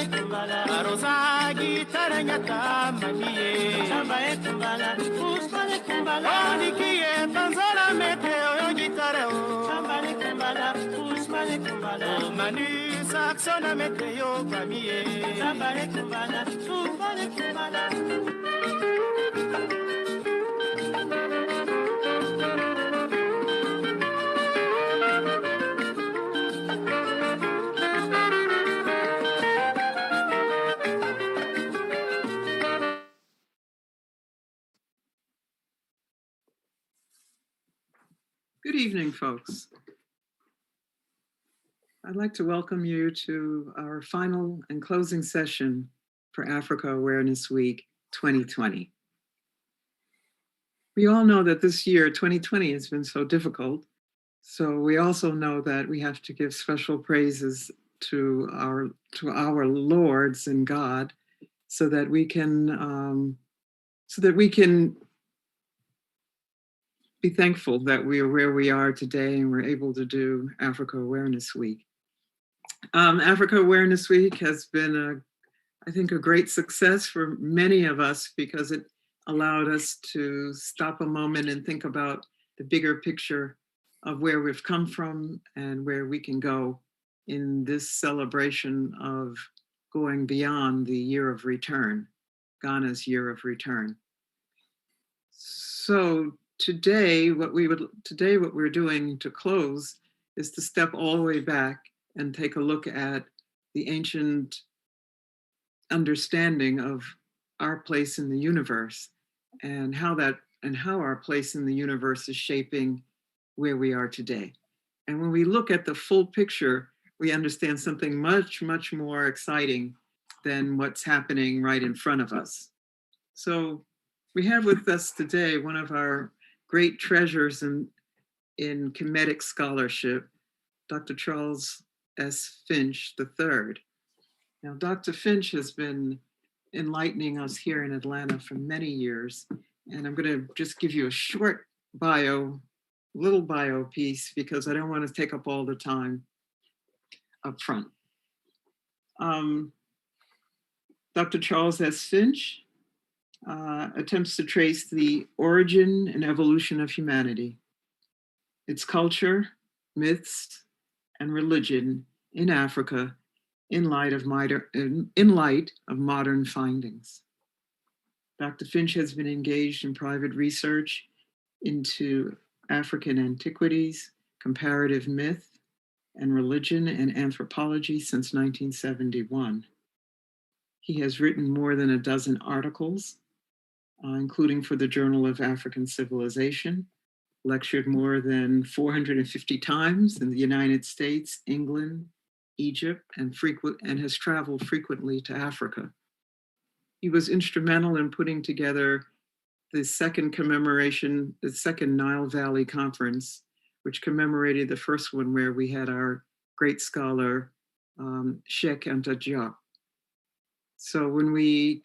kumbala, arosagi taranyata magie. Samba kumbala, usmane kumbala. Onikie tanzala meteo yo gitare o. Samba kumbala, usmane kumbala. Manu saxona meteo pamie. Samba kumbala, usmane kumbala. Good evening, folks. I'd like to welcome you to our final and closing session for Africa Awareness Week 2020. We all know that this year, 2020, has been so difficult. So we also know that we have to give special praises to our Lords and God, so that we can be thankful that we are where we are today and we're able to do Africa Awareness Week. Africa Awareness Week has been, I think, a great success for many of us because it allowed us to stop a moment and think about the bigger picture of where we've come from and where we can go in this celebration of going beyond the year of return, Ghana's year of return. So today, what we're doing to close is to step all the way back and take a look at the ancient understanding of our place in the universe and how our place in the universe is shaping where we are today. And when we look at the full picture, we understand something much, much more exciting than what's happening right in front of us. So we have with us today one of our great treasures in Kemetic scholarship, Dr. Charles S. Finch III. Now, Dr. Finch has been enlightening us here in Atlanta for many years, and I'm going to just give you a short little bio piece, because I don't want to take up all the time up front. Dr. Charles S. Finch attempts to trace the origin and evolution of humanity, its culture, myths, and religion in Africa in light of modern findings. Dr. Finch has been engaged in private research into African antiquities, comparative myth, and religion and anthropology since 1971. He has written more than a dozen articles, including for the Journal of African Civilization, lectured more than 450 times in the United States, England, Egypt, and has traveled frequently to Africa. He was instrumental in putting together the second Nile Valley Conference, which commemorated the first one where we had our great scholar, Cheikh Anta Diop. So when we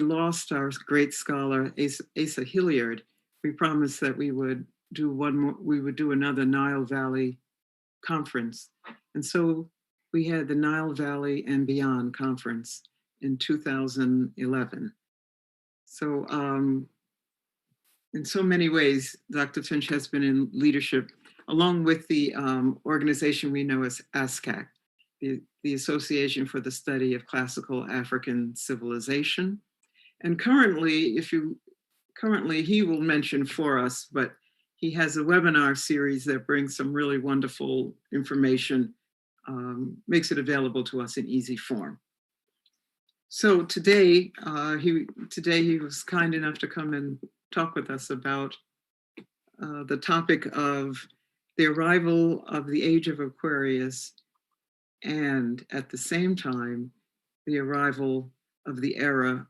lost our great scholar, Asa Hilliard, we promised that we would do another Nile Valley Conference. And so we had the Nile Valley and Beyond Conference in 2011. So in so many ways, Dr. Finch has been in leadership, along with the organization we know as ASCAC, the Association for the Study of Classical African Civilization. And currently, he will mention for us, but he has a webinar series that brings some really wonderful information, makes it available to us in easy form. So today he was kind enough to come and talk with us about the topic of the arrival of the age of Aquarius, and at the same time, the arrival of the era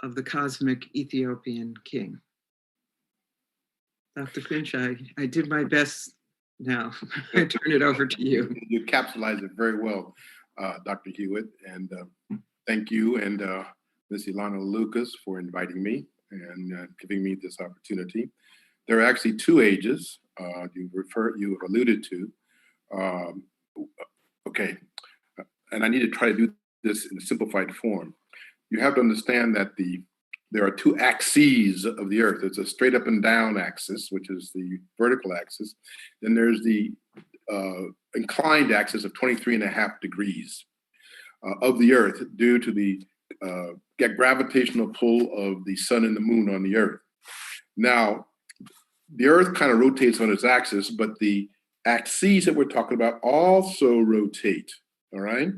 of the cosmic Ethiopian king. Dr. Finch, I did my best now. I turn it over to you. You capsulized it very well, Dr. Hewitt, and thank you and Ms. Ilana Lucas for inviting me and giving me this opportunity. There are actually two ages you alluded to. Okay, and I need to try to do this in a simplified form, you have to understand that there are two axes of the Earth. There's a straight up and down axis, which is the vertical axis. Then there's the inclined axis of 23.5 degrees of the Earth due to the gravitational pull of the sun and the moon on the Earth. Now, the Earth kind of rotates on its axis, but the axes that we're talking about also rotate, all right?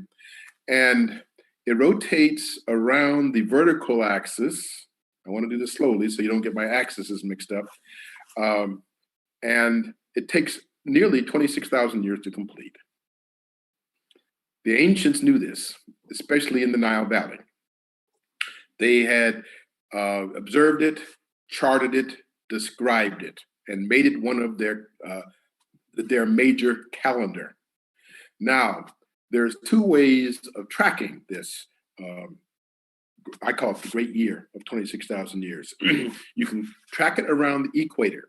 And it rotates around the vertical axis. I want to do this slowly so you don't get my axes mixed up. And it takes nearly 26,000 years to complete. The ancients knew this, especially in the Nile Valley. They had observed it, charted it, described it, and made it one of their major calendar. Now, there's two ways of tracking this. I call it the great year of 26,000 years. You can track it around the equator.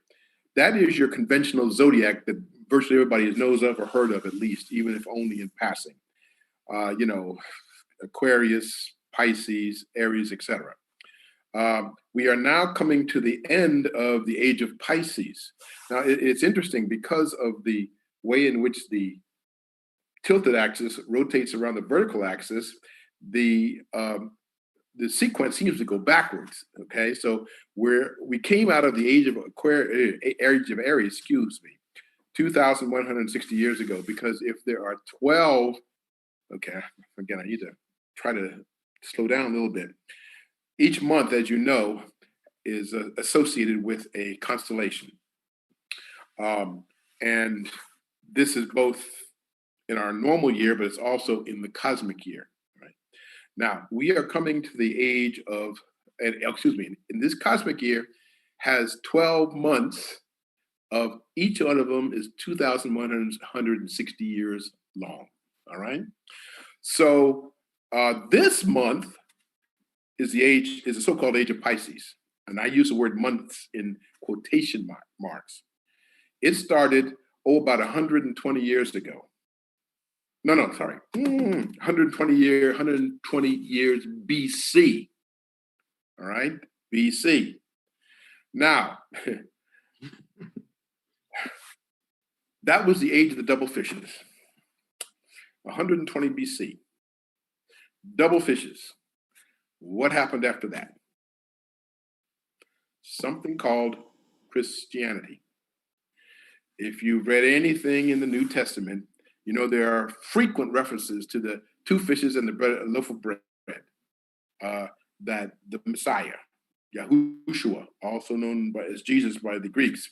That is your conventional zodiac that virtually everybody knows of or heard of, at least, even if only in passing. Aquarius, Pisces, Aries, etc. We are now coming to the end of the age of Pisces. Now, it's interesting because of the way in which the tilted axis rotates around the vertical axis, the sequence seems to go backwards. Okay, so we came out of the age of Aries, 2,160 years ago, because if there are 12, okay, again, I need to try to slow down a little bit. Each month, as you know, is associated with a constellation. And this is both in our normal year, but it's also in the cosmic year. Right? Now, we are coming to the age of, in this cosmic year has 12 months of each one of them is 2,160 years long. All right. So this month is the so-called age of Pisces. And I use the word months in quotation marks. It started, about 120 years ago. No, sorry. 120 years BC. All right, BC. Now, that was the age of the double fishes. 120 BC. Double fishes. What happened after that? Something called Christianity. If you've read anything in the New Testament, you know there are frequent references to the two fishes and the loaf of bread, that the Messiah, Yahushua, also known as Jesus by the Greeks,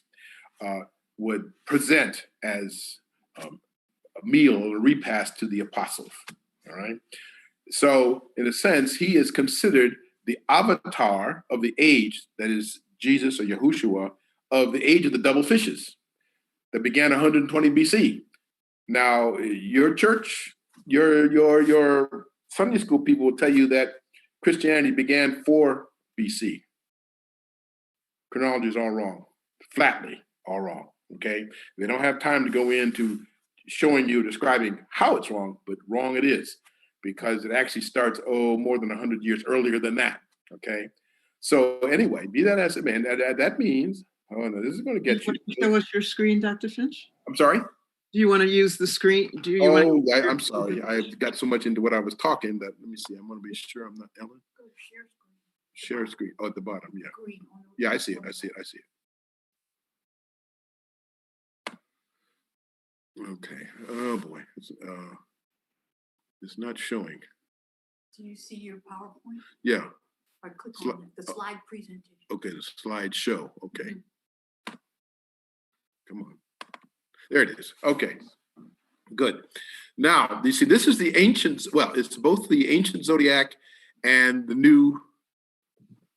would present as a meal or a repast to the apostles. All right. So, in a sense, he is considered the avatar of the age, that is Jesus or Yahushua, of the age of the double fishes that began 120 BC. Now, your church, your Sunday school people will tell you that Christianity began 4 BC. Chronology is all wrong, flatly all wrong. Okay, they don't have time to go into showing you, describing how it's wrong, but wrong it is, because it actually starts more than 100 years earlier than that. Okay, so anyway, be that as it may, that means, this is going to get you. Show us your screen, Dr. Finch. I'm sorry. Do you want to use the screen? I'm sorry. I got so much into what I was talking that, let me see. I want to be sure I'm not Ellen. Share screen. Oh, at the bottom. Yeah. Yeah, I see it. Okay. Oh boy. It's not showing. Do you see your PowerPoint? Yeah. I click on it, the slide presentation. Okay, the slide show. Okay. Mm-hmm. Come on. There it is. Okay. Good. Now, you see, this is the ancient, it's both the ancient zodiac and the new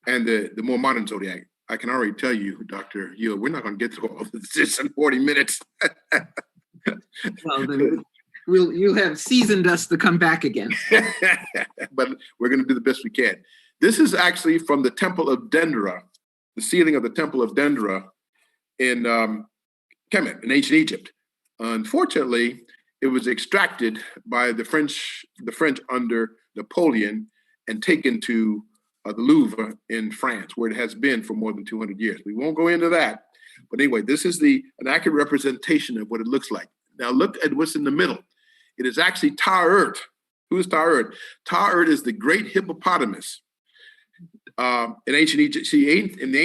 and the more modern zodiac. I can already tell you, Dr. Hewitt, we're not going to get through all of this in 40 minutes. Well, then you have seasoned us to come back again. But we're going to do the best we can. This is actually from the Temple of Dendera, the ceiling of the Temple of Dendera in Kemet, in ancient Egypt. Unfortunately, it was extracted by the French under Napoleon and taken to the Louvre in France, where it has been for more than 200 years. We won't go into that. But anyway, this is an accurate representation of what it looks like. Now look at what's in the middle. It is actually Ta-Ert. Who is Ta-Ert? Ta-Ert is the great hippopotamus. In ancient Egypt, in the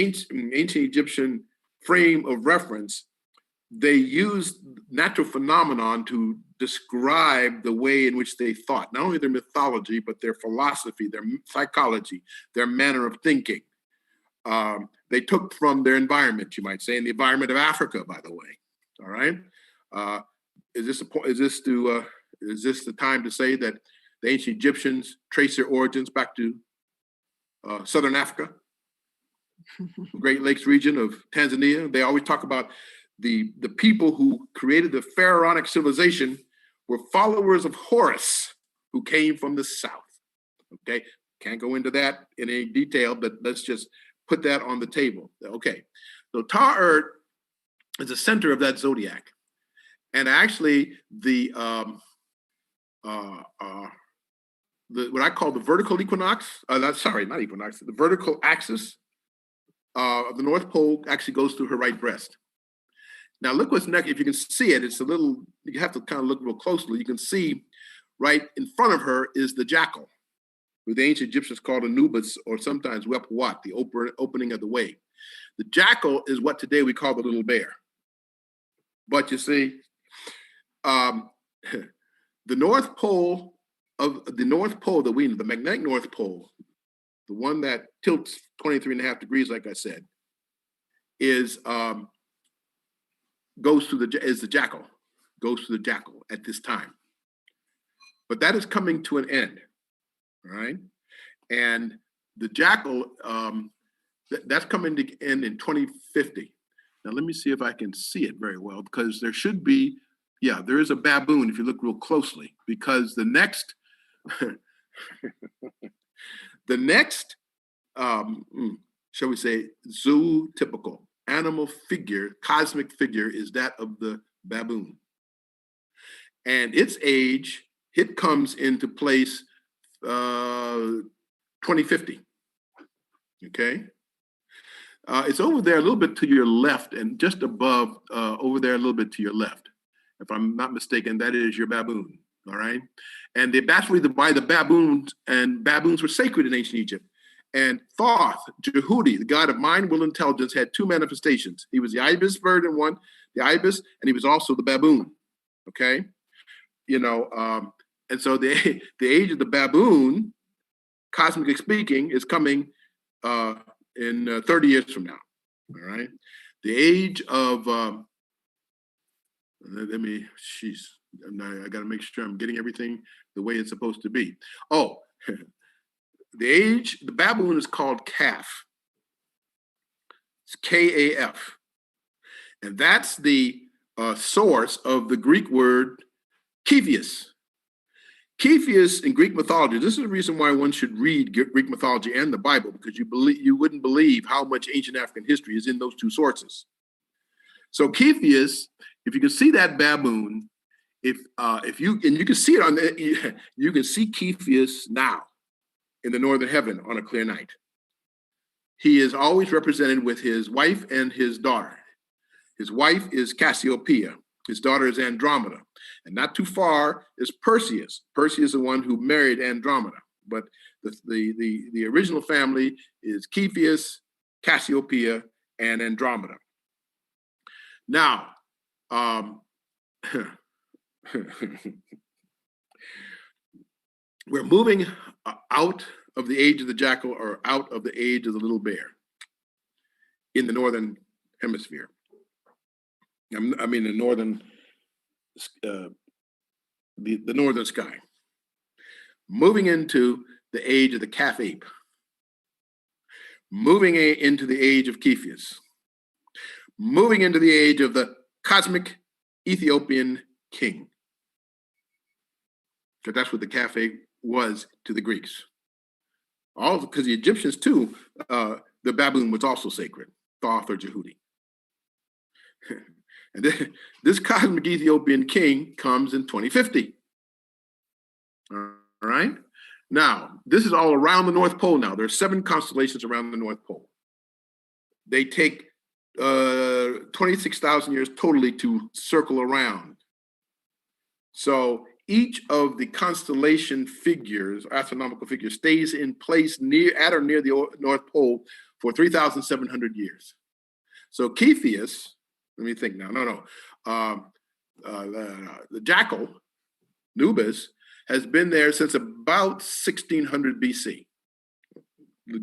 ancient Egyptian frame of reference, they used natural phenomenon to describe the way in which they thought, not only their mythology, but their philosophy, their psychology, their manner of thinking. They took from their environment, you might say, in the environment of Africa, by the way. All right. Is this the time to say that the ancient Egyptians trace their origins back to Southern Africa, Great Lakes region of Tanzania? They always talk about the people who created the pharaonic civilization were followers of Horus, who came from the south. Okay, can't go into that in any detail, but let's just put that on the table. Okay, so Ta-Ert is the center of that zodiac, and actually what I call the vertical equinox, not equinox, the vertical axis of the North Pole actually goes through her right breast. Now look what's next. If you can see it, it's a little, you have to kind of look real closely. You can see right in front of her is the jackal, who the ancient Egyptians called Anubis, or sometimes Wepwat, the opening of the way. The jackal is what today we call the little bear. But you see, the North Pole the magnetic North Pole, the one that tilts 23.5 degrees, like I said, is the jackal, goes to the jackal at this time. But that is coming to an end, all right? And the jackal, that's coming to end in 2050. Now let me see if I can see it very well, because there should be, there is a baboon if you look real closely, because the next, shall we say, zootypical animal figure, cosmic figure, is that of the baboon. And its age, it comes into place 2050, okay? It's over there a little bit to your left, and just above, over there a little bit to your left. If I'm not mistaken, that is your baboon, all right? And that's why the baboons, and baboons were sacred in ancient Egypt. And Thoth, Jehudi, the god of mind, will, intelligence, had two manifestations. He was the ibis bird in one, the ibis, and he was also the baboon, okay? And so the age of the baboon, cosmically speaking, is coming in 30 years from now, all right? The age of, I gotta make sure I'm getting everything the way it's supposed to be. Oh, the baboon is called Kaf. It's K-A-F. And that's the source of the Greek word Cepheus. Cepheus in Greek mythology, this is the reason why one should read Greek mythology and the Bible, because you wouldn't believe how much ancient African history is in those two sources. So Cepheus, if you can see that baboon, you can see it you can see Cepheus now in the northern heaven on a clear night. He is always represented with his wife and his daughter. His wife is Cassiopeia. His daughter is Andromeda. And not too far is Perseus. Perseus is the one who married Andromeda. But the original family is Cepheus, Cassiopeia, and Andromeda. Now, we're moving out of the age of the jackal, or out of the age of the little bear in the northern hemisphere. I mean, the northern sky. Moving into the age of the calf ape. Moving into the age of Cepheus. Moving into the age of the cosmic Ethiopian king. Because that's what the calf ape was to the Greeks. All because the Egyptians too, the baboon was also sacred, Thoth or Jehudi. And then this cosmic Ethiopian king comes in 2050. All right. Now, this is all around the North Pole now. There are 7 constellations around the North Pole. They take 26,000 years totally to circle around. So each of the constellation figures, astronomical figures, stays in place at or near the North Pole for 3,700 years. So Cepheus, let me think now. The jackal, Nubis, has been there since about 1600 BC,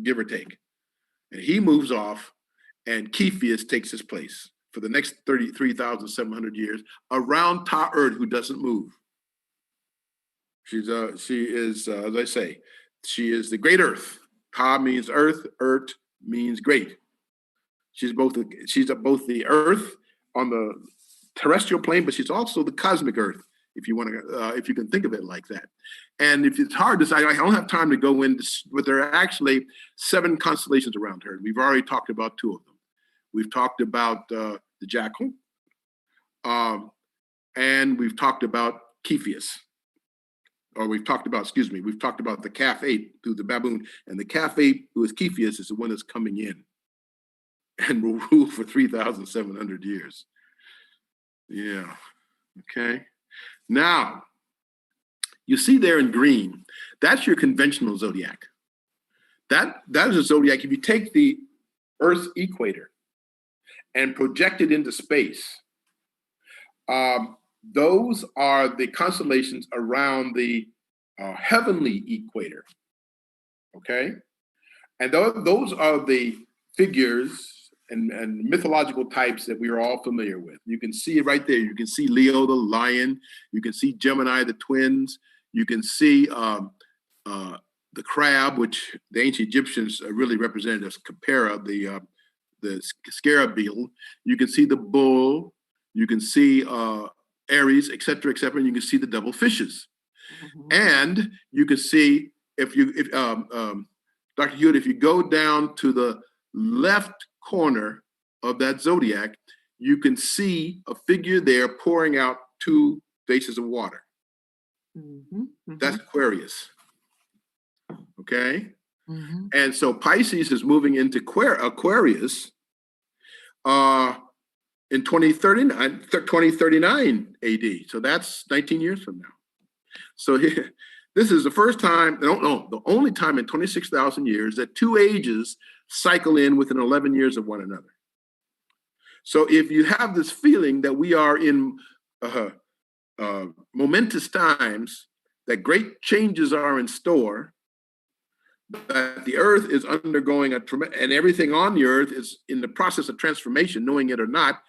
give or take. And he moves off, and Cepheus takes his place for the next 33,700 years around Ta-Urt, who doesn't move. She is, as I say, she is the great Earth. Ta means earth, Urt means great. She's both the Earth on the terrestrial plane, but she's also the cosmic Earth, if you want to, if you can think of it like that. And if it's hard to say, I don't have time to go into, but there are actually 7 constellations around her. We've already talked about 2 of them. We've talked about the jackal, and we've talked about Cepheus. We've talked about the calf ape through the baboon, and the calf ape, who is Cepheus, is the one that's coming in and will rule for 3,700 years. Yeah, okay. Now, you see there in green, that's your conventional zodiac. That is a zodiac. If you take the Earth's equator and project it into space, those are the constellations around the heavenly equator, okay? And those are the figures and mythological types that we are all familiar with. You can see it right there. You can see Leo, the lion. You can see Gemini, the twins. You can see the crab, which the ancient Egyptians really represented as Khepera, the scarab beetle. You can see the bull. You can see Aries, et cetera, and you can see the double fishes. Mm-hmm. And you can see, Dr. Hewitt, if you go down to the left corner of that zodiac, you can see a figure there pouring out 2 vases of water. Mm-hmm. Mm-hmm. That's Aquarius. Okay? Mm-hmm. And so Pisces is moving into Aquarius in 2039 AD. So that's 19 years from now. So this is the first time, the only time in 26,000 years that 2 ages cycle in within 11 years of one another. So if you have this feeling that we are in momentous times, that great changes are in store, that the earth is undergoing and everything on the earth is in the process of transformation, knowing it or not,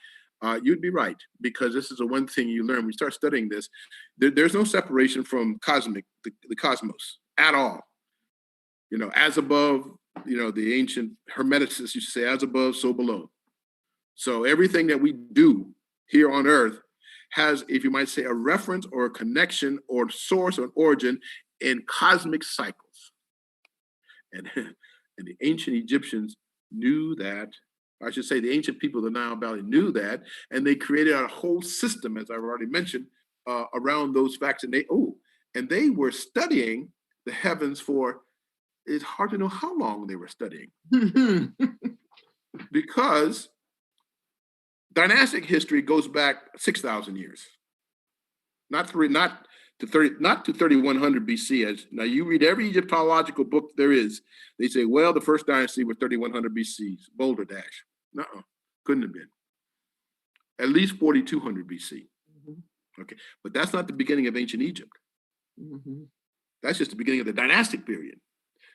you'd be right, because this is the one thing you learn when you start studying this. There's no separation from the cosmos at all. As above, the ancient Hermeticists used to say, as above, so below. So everything that we do here on earth has, if you might say, a reference or a connection or source or an origin in cosmic cycles. And the ancient Egyptians knew that. I should say the ancient people of the Nile Valley knew that, and they created a whole system, as I've already mentioned, around those facts. And they were studying the heavens for, it's hard to know how long they were studying. Because dynastic history goes back 6,000 years, not to 3,100 BC. Now you read every Egyptological book there is, they say, well, the first dynasty was 3,100 BC, Boulder Dash. No, couldn't have been. At least 4,200 BC. Mm-hmm. Okay, but that's not the beginning of ancient Egypt. Mm-hmm. That's just the beginning of the dynastic period.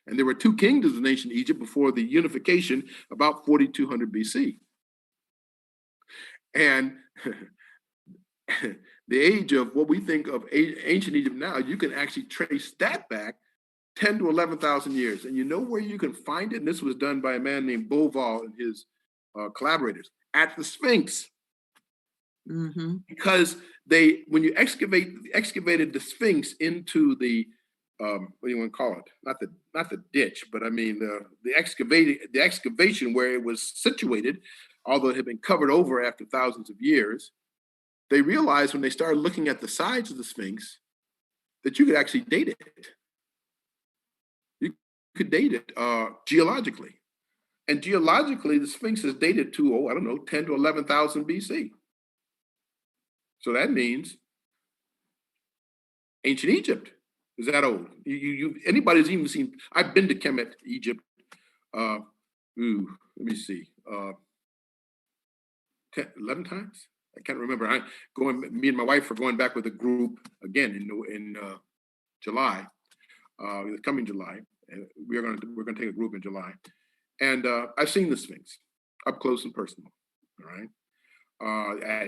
And there were 2 kingdoms in ancient Egypt before the unification about 4,200 BC. And the age of what we think of ancient Egypt now, you can actually trace that back 10 to 11,000 years. And you know where you can find it? And this was done by a man named Boval and his collaborators at the Sphinx. Mm-hmm. Because when you excavated the Sphinx into the, what do you want to call it? Not the ditch, but I mean the excavation where it was situated, although it had been covered over after thousands of years. they realized when they started looking at the sides of the Sphinx that you could actually date it. You could date it geologically. And geologically, the Sphinx is dated to, I don't know, 10 to 11,000 BC. So that means ancient Egypt is that old. Anybody's even seen, I've been to Kemet, Egypt. Let me see, 11 times? I can't remember. Me and my wife are going back with a group again in July, the coming July. And we're gonna take a group in July. And I've seen the Sphinx up close and personal, all right?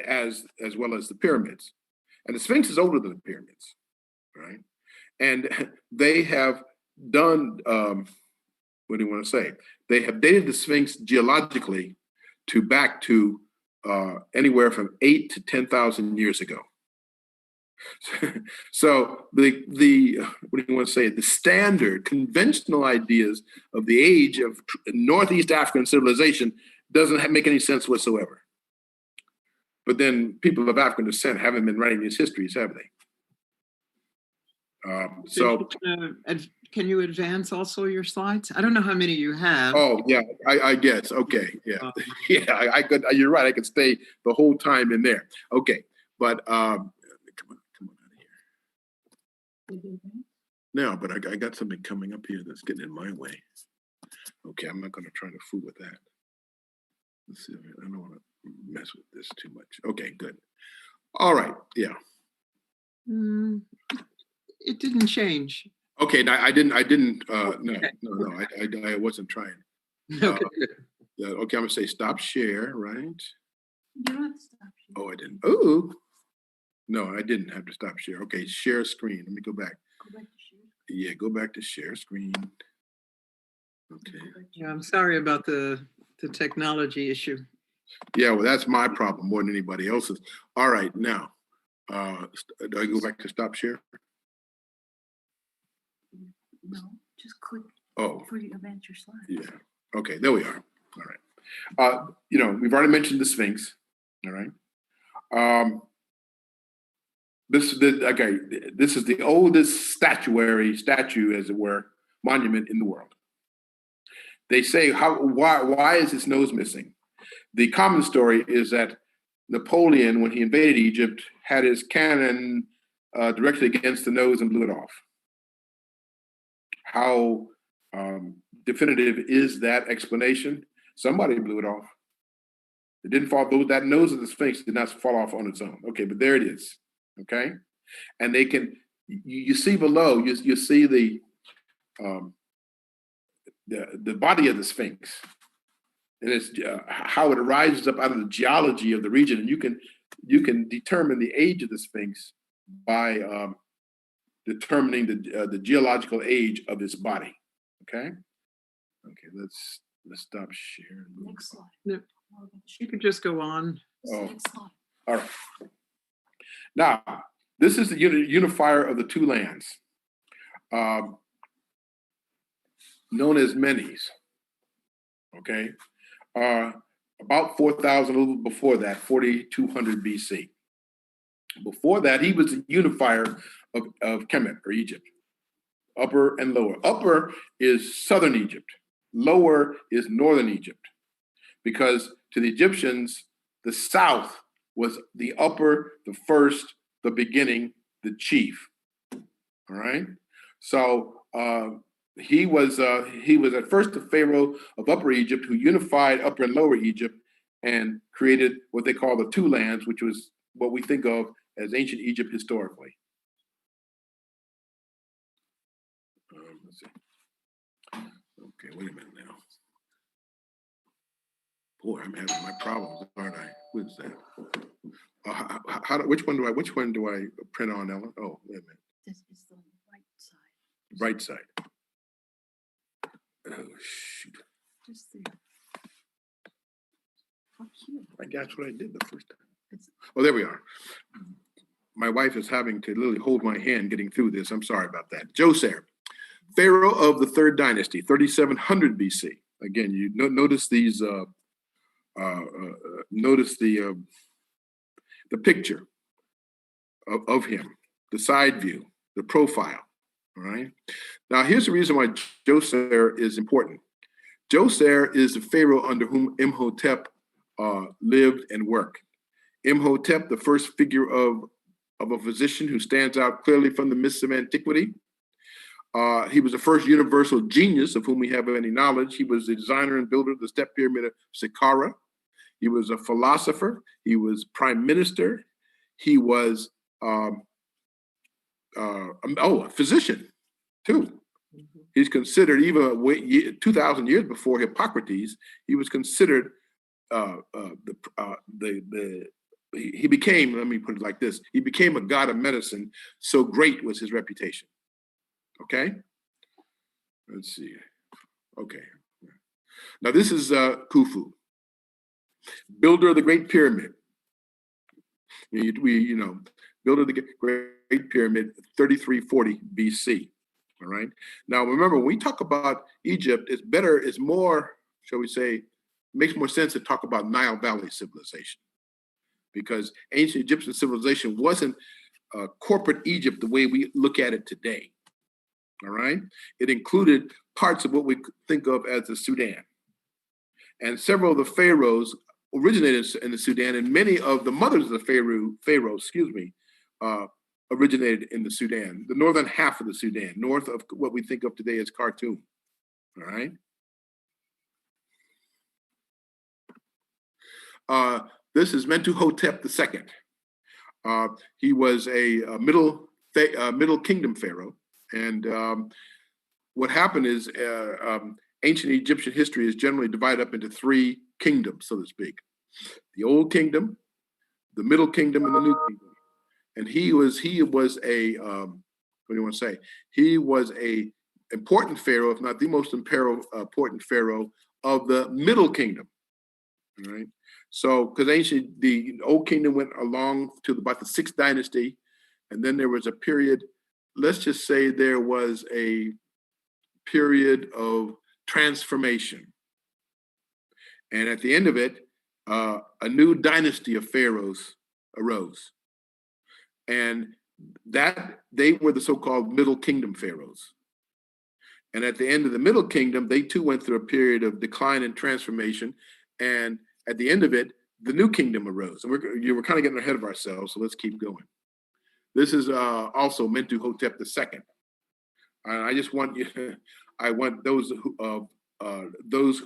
As well as the pyramids. And the Sphinx is older than the pyramids, right? And they have done, what do you want to say? They have dated the Sphinx geologically back to anywhere from 8 to 10,000 years ago. So the what do you want to say? The standard conventional ideas of the age of Northeast African civilization doesn't make any sense whatsoever. But then people of African descent haven't been writing these histories, have they? Can you advance also your slides? I don't know how many you have. Oh yeah, I guess. Okay, yeah, yeah. I could. You're right. I could stay the whole time in there. Okay, but come on out of here. No, but I got something coming up here that's getting in my way. Okay, I'm not going to try to fool with that. Let's see. I don't want to mess with this too much. Okay, good. All right. Yeah. It didn't change. Okay, I didn't. No. I wasn't trying. Okay. Yeah. Okay, I'm gonna say stop share, right? You don't have to stop. Oh, I didn't. Oh, no, I didn't have to stop share. Okay, share screen. Let me go back. Go back to share. Yeah, go back to share screen. Okay. Yeah, I'm sorry about the technology issue. Yeah, well, that's my problem more than anybody else's. All right, now, do I go back to stop share? No, just click Oh, before you advance your slide. yeah. Okay, there we are. All right. We've already mentioned the Sphinx. All right. This is the oldest statue, as it were, monument in the world. They say, why is its nose missing? The common story is that Napoleon, when he invaded Egypt, had his cannon directed against the nose and blew it off. How definitive is that explanation? Somebody blew it off. It didn't fall, that nose of the Sphinx did not fall off on its own. Okay, but there it is, okay? And they can, you see below, you see the body of the Sphinx. And it's how it arises up out of the geology of the region. And you can determine the age of the Sphinx by determining the geological age of its body. Okay. Okay. Let's stop sharing. Next slide. No, you could just go on. Oh. Next slide. All right. Now, this is the unifier of the two lands, known as Menes. Okay. About 4,000, a little before that, 4,200 BC. Before that, he was the unifier of Kemet, or Egypt, upper and lower. Upper is southern Egypt. Lower is northern Egypt. Because to the Egyptians, the south was the upper, the first, the beginning, the chief. All right? So he was at first the pharaoh of Upper Egypt, who unified Upper and Lower Egypt and created what they call the two lands, which was what we think of as ancient Egypt historically. Let's see. Okay, wait a minute now. Boy, I'm having my problems, aren't I? What's that? Which one do I print on, Ellen? Oh, wait a minute. This is the right side. Right side. Oh, shoot. Just there. How cute. I guess what I did the first time. Oh, there we are. My wife is having to literally hold my hand getting through this. I'm sorry about that. Djoser, Pharaoh of the Third Dynasty, 3700 BC. Again, you notice these. Notice the the picture of him, the side view, the profile. All right. Now, here's the reason why Djoser is important. Djoser is the pharaoh under whom Imhotep lived and worked. Imhotep, the first figure of a physician who stands out clearly from the myths of antiquity. He was the first universal genius of whom we have any knowledge. He was the designer and builder of the step pyramid of Saqqara. He was a philosopher. He was prime minister. He was a physician too. He's considered, even 2,000 years before Hippocrates, he was considered he became, let me put it like this, he became a god of medicine, so great was his reputation. Okay? Let's see. Okay. Now this is Khufu, builder of the Great Pyramid. Builder of the Great Pyramid, 3340 BC. All right. Now remember, when we talk about Egypt, it's more, shall we say, makes more sense to talk about Nile Valley civilization, because ancient Egyptian civilization wasn't corporate Egypt the way we look at it today. All right. It included parts of what we think of as the Sudan. And several of the pharaohs originated in the Sudan, and many of the mothers of the pharaohs, originated in the Sudan, the northern half of the Sudan, north of what we think of today as Khartoum. All right. This is Mentuhotep II. He was a middle kingdom pharaoh. And what happened is ancient Egyptian history is generally divided up into three kingdoms, so to speak. The Old Kingdom, the Middle Kingdom, and the New Kingdom. And he was a what do you want to say? He was a important pharaoh, if not the most important pharaoh of the Middle Kingdom. All right. So, because the Old Kingdom went along to about the 6th dynasty, and then there was a period. Let's just say there was a period of transformation, and at the end of it, a new dynasty of pharaohs arose. And that they were the so-called Middle Kingdom pharaohs. And at the end of the Middle Kingdom, they too went through a period of decline and transformation. And at the end of it, the New Kingdom arose. And we're kind of getting ahead of ourselves, so let's keep going. This is also Mentuhotep II. And I just want I want those who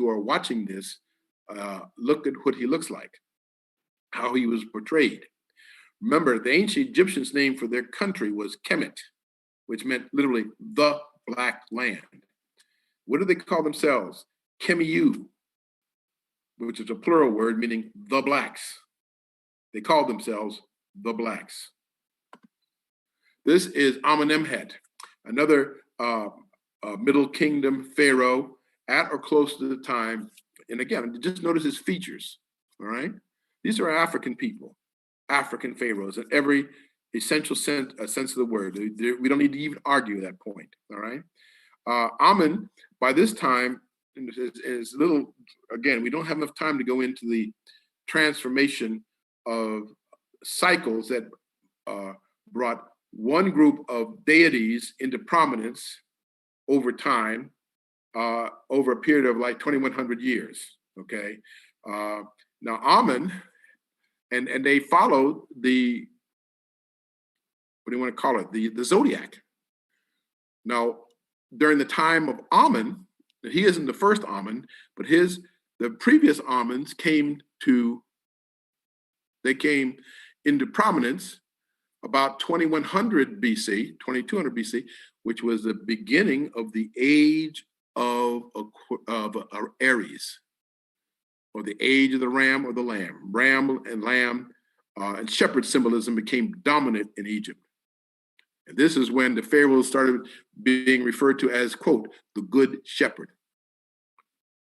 are watching this, look at what he looks like, how he was portrayed. Remember, the ancient Egyptians' name for their country was Kemet, which meant literally the Black Land. What do they call themselves? Kemiyu, which is a plural word meaning the blacks. They called themselves the blacks. This is Amenemhet, another Middle Kingdom pharaoh at or close to the time. And again, just notice his features, all right? These are African people, African pharaohs in every essential sense of the word. We don't need to even argue that point, all right? Amen, by this time, is little, again, we don't have enough time to go into the transformation of cycles that brought one group of deities into prominence over time, over a period of like 2,100 years, okay? Now, Amen, and they followed the, what do you want to call it? The zodiac. Now, during the time of Amen, he isn't the first Amen, but the previous Amens came into prominence about 2100 BC, 2200 BC, which was the beginning of the age of Aries, or the age of the ram or the lamb. Ram and lamb and shepherd symbolism became dominant in Egypt. And this is when the pharaohs started being referred to as, quote, the good shepherd.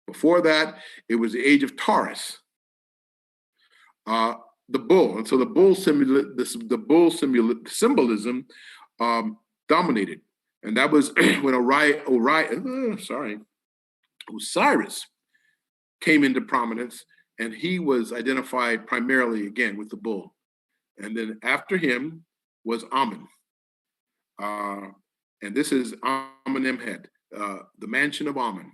Before that, it was the age of Taurus, the bull. And so the bull symbolism dominated. And that was when Osiris came into prominence, and he was identified primarily, again, with the bull. And then after him was Amun. And this is Amenemhet, the mansion of Amun.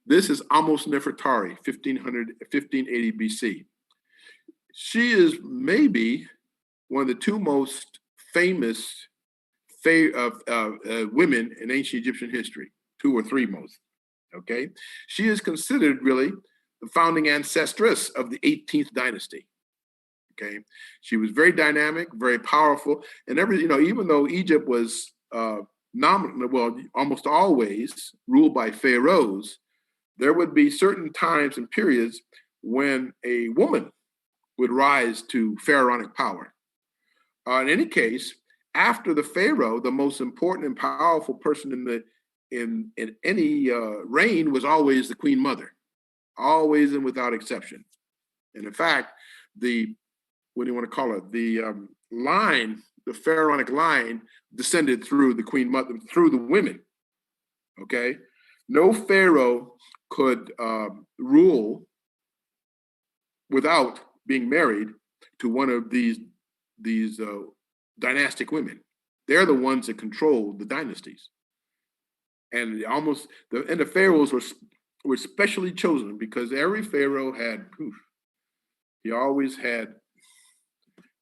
This is Amos Nefertari, 1580 BC. She is maybe one of the two most famous women in ancient Egyptian history, two or three most, okay? She is considered really the founding ancestress of the 18th dynasty, okay? She was very dynamic, very powerful, and even though Egypt was almost always ruled by pharaohs, there would be certain times and periods when a woman would rise to pharaonic power. In any case, after the pharaoh, the most important and powerful person in any reign was always the queen mother, always and without exception. And in fact, the pharaonic line descended through the queen mother, through the women. Okay, no pharaoh could rule without being married to one of these dynastic women. They're the ones that control the dynasties, and the pharaohs were specially chosen because every pharaoh he always had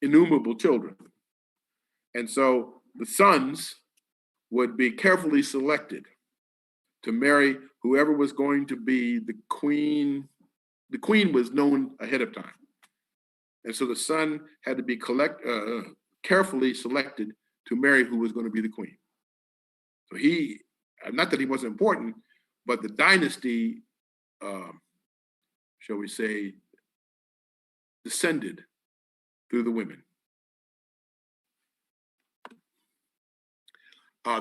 innumerable children, and so the sons would be carefully selected to marry whoever was going to be the queen. The queen was known ahead of time. And so the son had to be carefully selected to marry who was going to be the queen. So not that he wasn't important, but the dynasty, shall we say, descended through the women.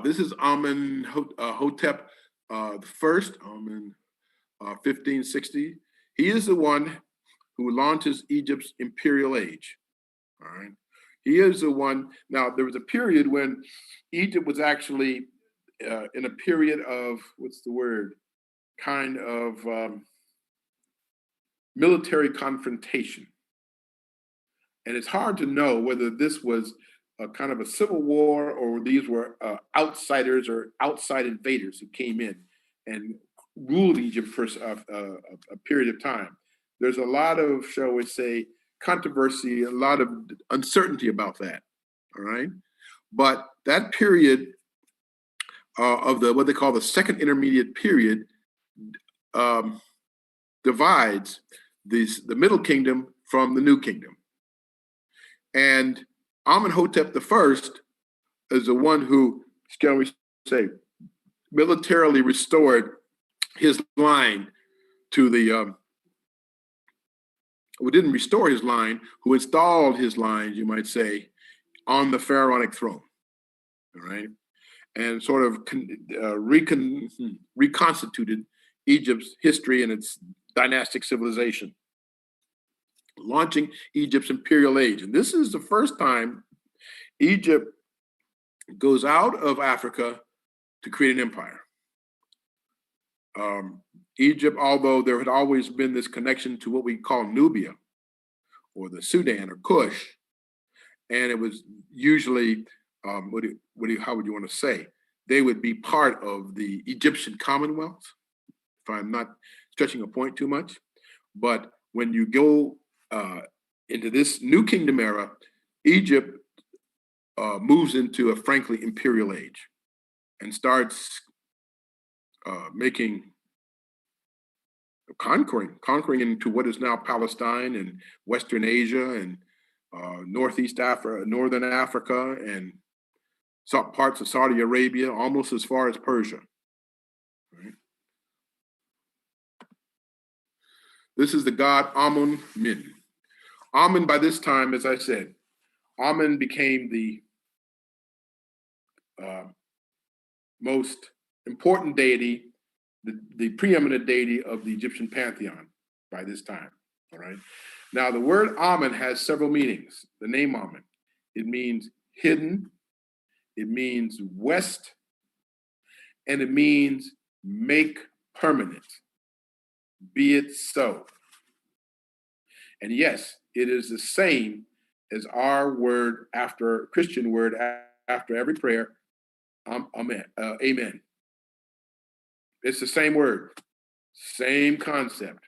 This is Amenhotep the first, 1560. He is the one who launches Egypt's imperial age. All right. He is the one. Now, there was a period when Egypt was actually in a period of, kind of military confrontation. And it's hard to know whether this was a kind of a civil war or these were outsiders or outside invaders who came in and ruled Egypt for a period of time. There's a lot of, shall we say, controversy, a lot of uncertainty about that, all right? But that period of what they call the second intermediate period divides the Middle Kingdom from the New Kingdom. And Amenhotep I is the one who, shall we say, militarily restored his line to who didn't restore his line, who installed his line, you might say, on the pharaonic throne, all right? And sort of reconstituted Egypt's history and its dynastic civilization, launching Egypt's imperial age. And this is the first time Egypt goes out of Africa to create an empire. Egypt, although there had always been this connection to what we call Nubia or the Sudan or Kush, and it was usually, how would you want to say? They would be part of the Egyptian Commonwealth, if I'm not stretching a point too much. But when you go into this New Kingdom era, Egypt moves into a frankly imperial age and starts conquering into what is now Palestine and Western Asia and Northeast Africa, Northern Africa, and some parts of Saudi Arabia, almost as far as Persia. Right? This is the god Amun-Min. Amun, by this time, as I said, Amun became the most important deity, the preeminent deity of the Egyptian pantheon by this time, all right? Now, the word Amun has several meanings. The name Amun, it means hidden, it means west, and it means make permanent, be it so. And yes, it is the same as our word after Christian word after every prayer, amen. Amen. It's the same word, same concept.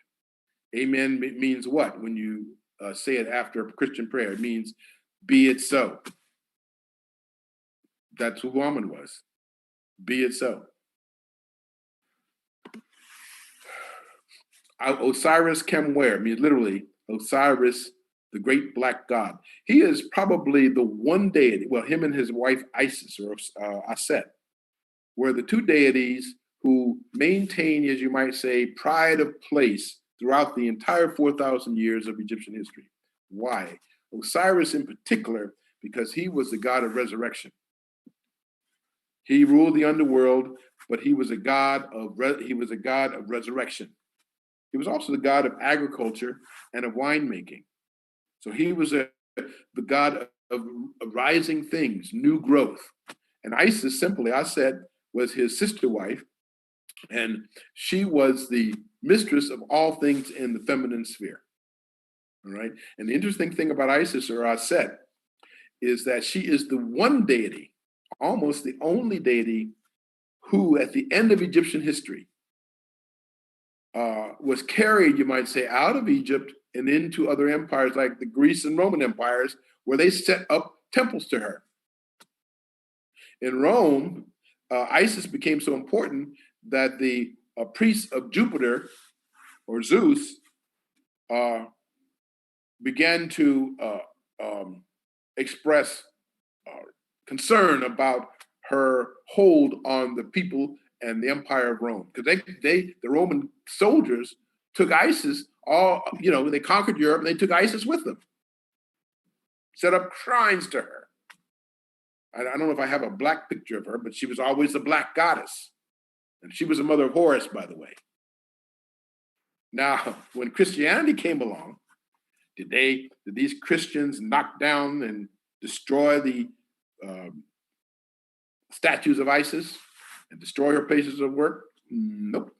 Amen means what? When you say it after a Christian prayer, it means be it so. That's who woman was. Be it so. Osiris Kemwer means literally Osiris, the great black god. He is probably the one deity, well, him and his wife Isis or Aset were the two deities who maintain, as you might say, pride of place throughout the entire 4,000 years of Egyptian history. Why? Osiris in particular, because he was the god of resurrection. He ruled the underworld, but he was a god of resurrection. He was also the god of agriculture and of winemaking. So he was the god of rising things, new growth. And Isis, simply, I said, was his sister wife, and she was the mistress of all things in the feminine sphere. All right. And the interesting thing about Isis or Aset is that she is the one deity, almost the only deity, who at the end of Egyptian history was carried, you might say, out of Egypt and into other empires like the Greece and Roman empires, where they set up temples to her. In Rome, Isis became so important that the priests of Jupiter or Zeus began to express concern about her hold on the people and the empire of Rome, because the Roman soldiers took Isis they conquered Europe and they took Isis with them, set up shrines to her. I don't know if I have a black picture of her, but she was always the black goddess. And she was the mother of Horus, by the way. Now, when Christianity came along, did these Christians knock down and destroy the statues of Isis and destroy her places of work? Nope.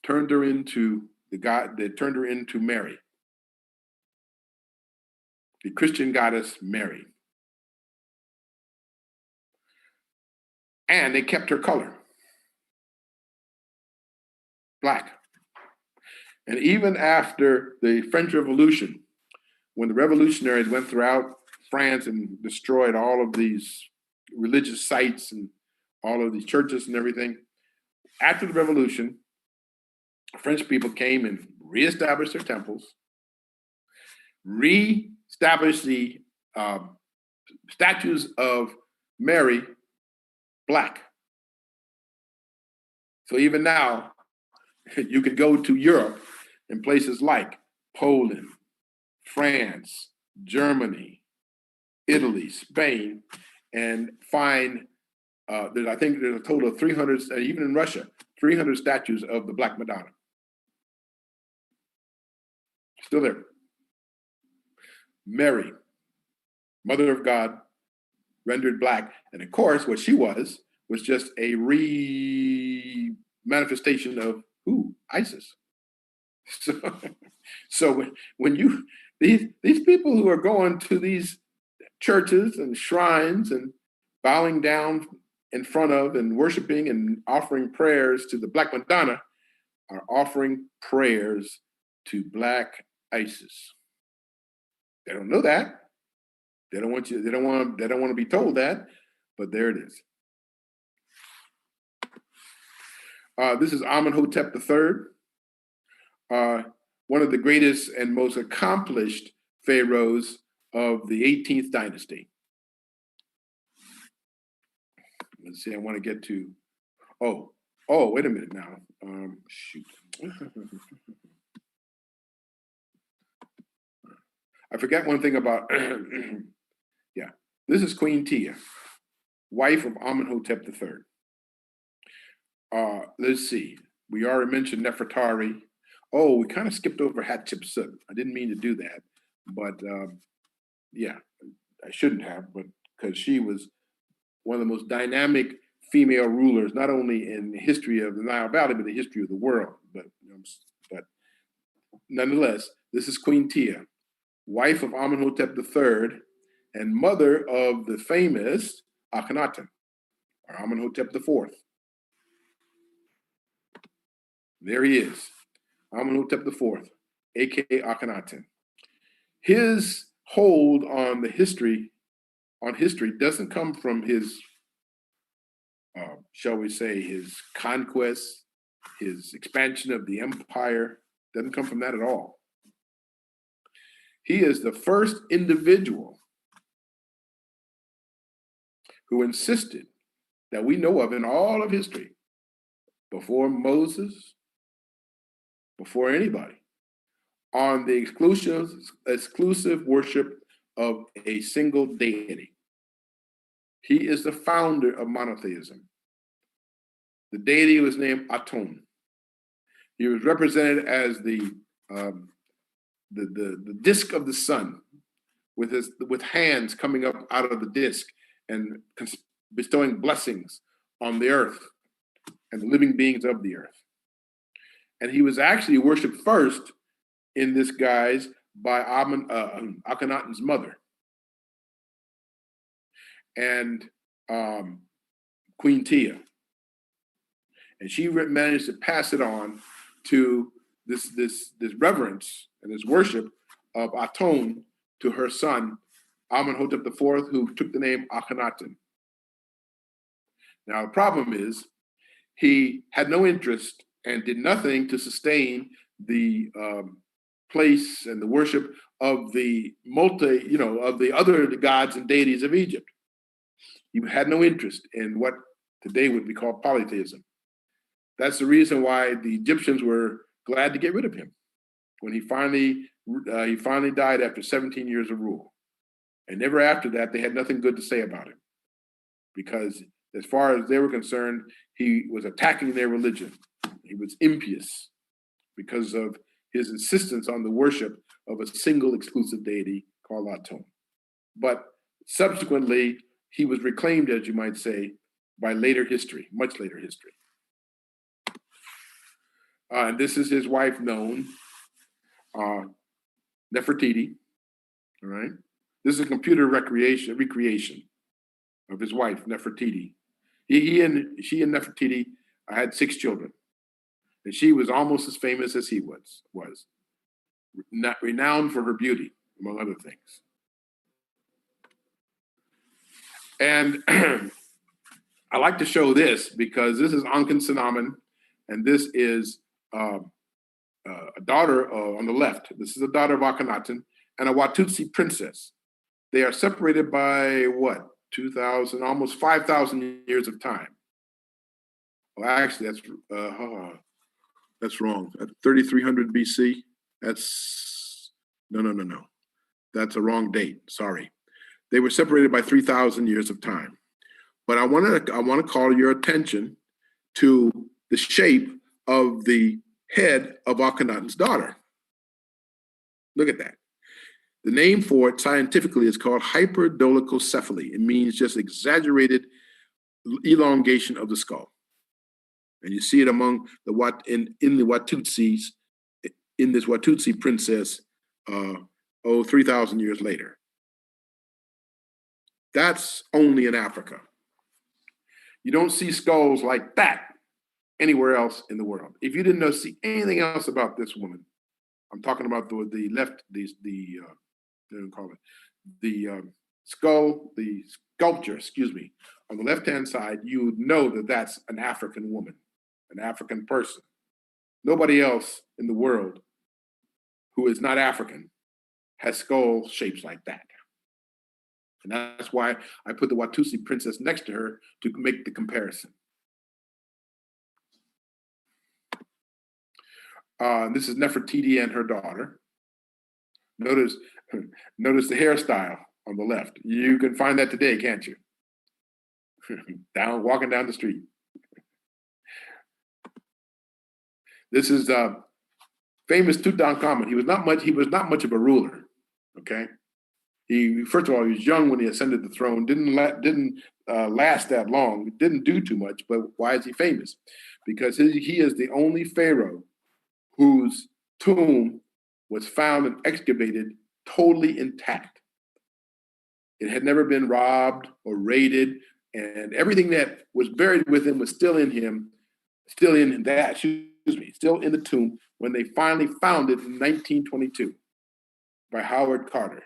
Turned her into Mary, the Christian goddess Mary. And they kept her color, black. And even after the French Revolution, when the revolutionaries went throughout France and destroyed all of these religious sites and all of these churches and everything, after the revolution, French people came and reestablished their temples, reestablished the statues of Mary black. So even now, you can go to Europe in places like Poland, France, Germany, Italy, Spain, and find I think there's a total of 300, even in Russia, 300 statues of the Black Madonna. Still there. Mary, Mother of God, rendered black. And of course, what she was just a manifestation of who? Isis. So when these people who are going to these churches and shrines and bowing down in front of and worshiping and offering prayers to the Black Madonna are offering prayers to Black Isis. They don't know that. They don't want to be told that, but there it is. This is Amenhotep III, one of the greatest and most accomplished pharaohs of the 18th dynasty. Let's see, I want to get to, wait a minute now. Shoot. I forgot one thing about, yeah, this is Queen Tia, wife of Amenhotep III. Let's see, we already mentioned Nefertari. Oh, we kind of skipped over Hatshepsut. I didn't mean to do that, but yeah, I shouldn't have, but because she was one of the most dynamic female rulers, not only in the history of the Nile Valley, but the history of the world. But nonetheless, This is Queen Tia, wife of Amenhotep III and mother of the famous Akhenaten, or Amenhotep IV. There he is, Amenhotep IV, aka Akhenaten. His hold on history doesn't come from his, shall we say, his conquest, his expansion of the empire. Doesn't come from that at all. He is the first individual who insisted that we know of in all of history, before Moses, before anybody, on the exclusive worship of a single deity. He is the founder of monotheism. The deity was named Aton. He was represented as the disk of the sun, with hands coming up out of the disk and bestowing blessings on the earth and the living beings of the earth. And he was actually worshipped first in this guise by Akhenaten's mother and Queen Tia. And she managed to pass it on to this reverence and this worship of Aton to her son, Amenhotep IV, who took the name Akhenaten. Now, the problem is he had no interest and did nothing to sustain the place and the worship of the of the other gods and deities of Egypt. He had no interest in what today would be called polytheism. That's the reason why the Egyptians were glad to get rid of him when he finally died after 17 years of rule. And never after that, they had nothing good to say about him, because as far as they were concerned, he was attacking their religion. He was impious because of his insistence on the worship of a single exclusive deity called Aton. But subsequently, he was reclaimed, as you might say, by later history, much later history. And this is his wife, known Nefertiti. All right. This is a computer recreation of his wife, Nefertiti. She and Nefertiti had 6 children, and she was almost as famous as he was not renowned for her beauty, among other things. And I like to show this because this is Ankhesenamun, and this is a daughter on the left. This is a daughter of Akhenaten and a Watutsi princess. They are separated by what? 2,000, almost 5,000 years of time. Well, actually, that's wrong. At 3,300 BC. That's no. That's a wrong date. Sorry. They were separated by 3,000 years of time. But I want to call your attention to the shape of the head of Akhenaten's daughter. Look at that. The name for it scientifically is called hyperdolichocephaly. It means just exaggerated elongation of the skull. And you see it among in the Watutsis, in this Watutsi princess, 3,000 years later. That's only in Africa. You don't see skulls like that anywhere else in the world. If you didn't see anything else about this woman, I'm talking about the sculpture, on the left-hand side, you would know that that's an African woman, an African person. Nobody else in the world who is not African has skull shapes like that. And that's why I put the Watutsi princess next to her to make the comparison. This is Nefertiti and her daughter. Notice the hairstyle on the left. You can find that today, can't you? Walking down the street. This is famous Tutankhamun. He was not much of a ruler. Okay. First of all, he was young when he ascended the throne. Didn't last that long. Didn't do too much. But why is he famous? Because he is the only pharaoh whose tomb was found and excavated totally intact. It had never been robbed or raided, and everything that was buried with him was still in him, still in the tomb when they finally found it in 1922 by Howard Carter.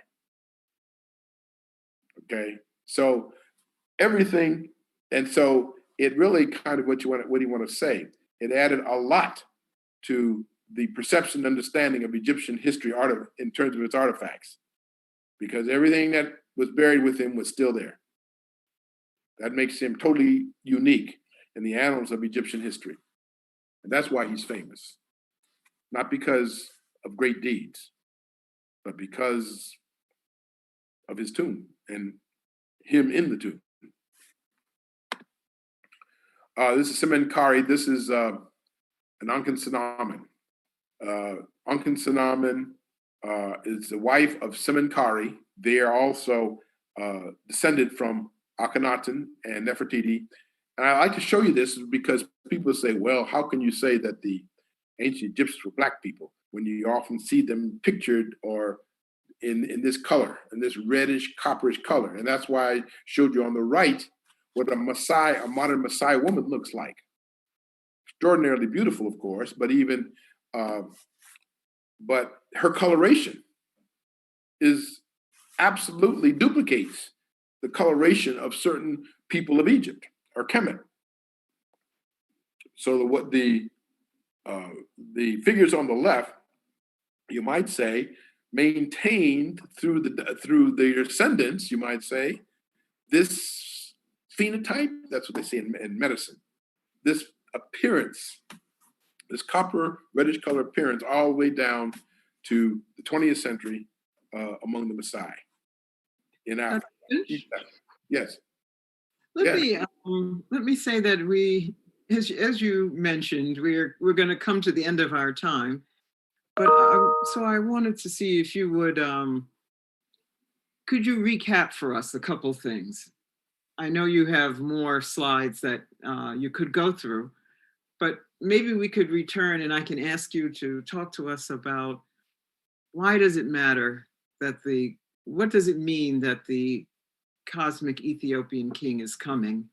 Okay, so everything, and so it really kind of what do you want to say? It added a lot to the perception and understanding of Egyptian history in terms of its artifacts, because everything that was buried with him was still there. That makes him totally unique in the annals of Egyptian history. And that's why he's famous. Not because of great deeds, but because of his tomb and him in the tomb. This is Semenkari. This is an Ankhesenamun. Ankhesenamun is the wife of Semenkari. They are also descended from Akhenaten and Nefertiti. And I like to show you this because people say, well, how can you say that the ancient Egyptians were Black people when you often see them pictured or in this color, in this reddish, copperish color? And that's why I showed you on the right what a modern Maasai woman looks like. Extraordinarily beautiful, of course, but but her coloration absolutely duplicates the coloration of certain people of Egypt or Kemet. So the figures on the left, you might say, maintained through their descendants, you might say, this phenotype. That's what they say in medicine. This appearance, this copper reddish color appearance, all the way down to the 20th century among the Maasai in Africa. Yes. Let me say that we, as you mentioned, we're going to come to the end of our time, but so I wanted to see if you would, could you recap for us a couple things? I know you have more slides that you could go through, but maybe we could return and I can ask you to talk to us about why does it matter that what does it mean that the cosmic Ethiopian king is coming?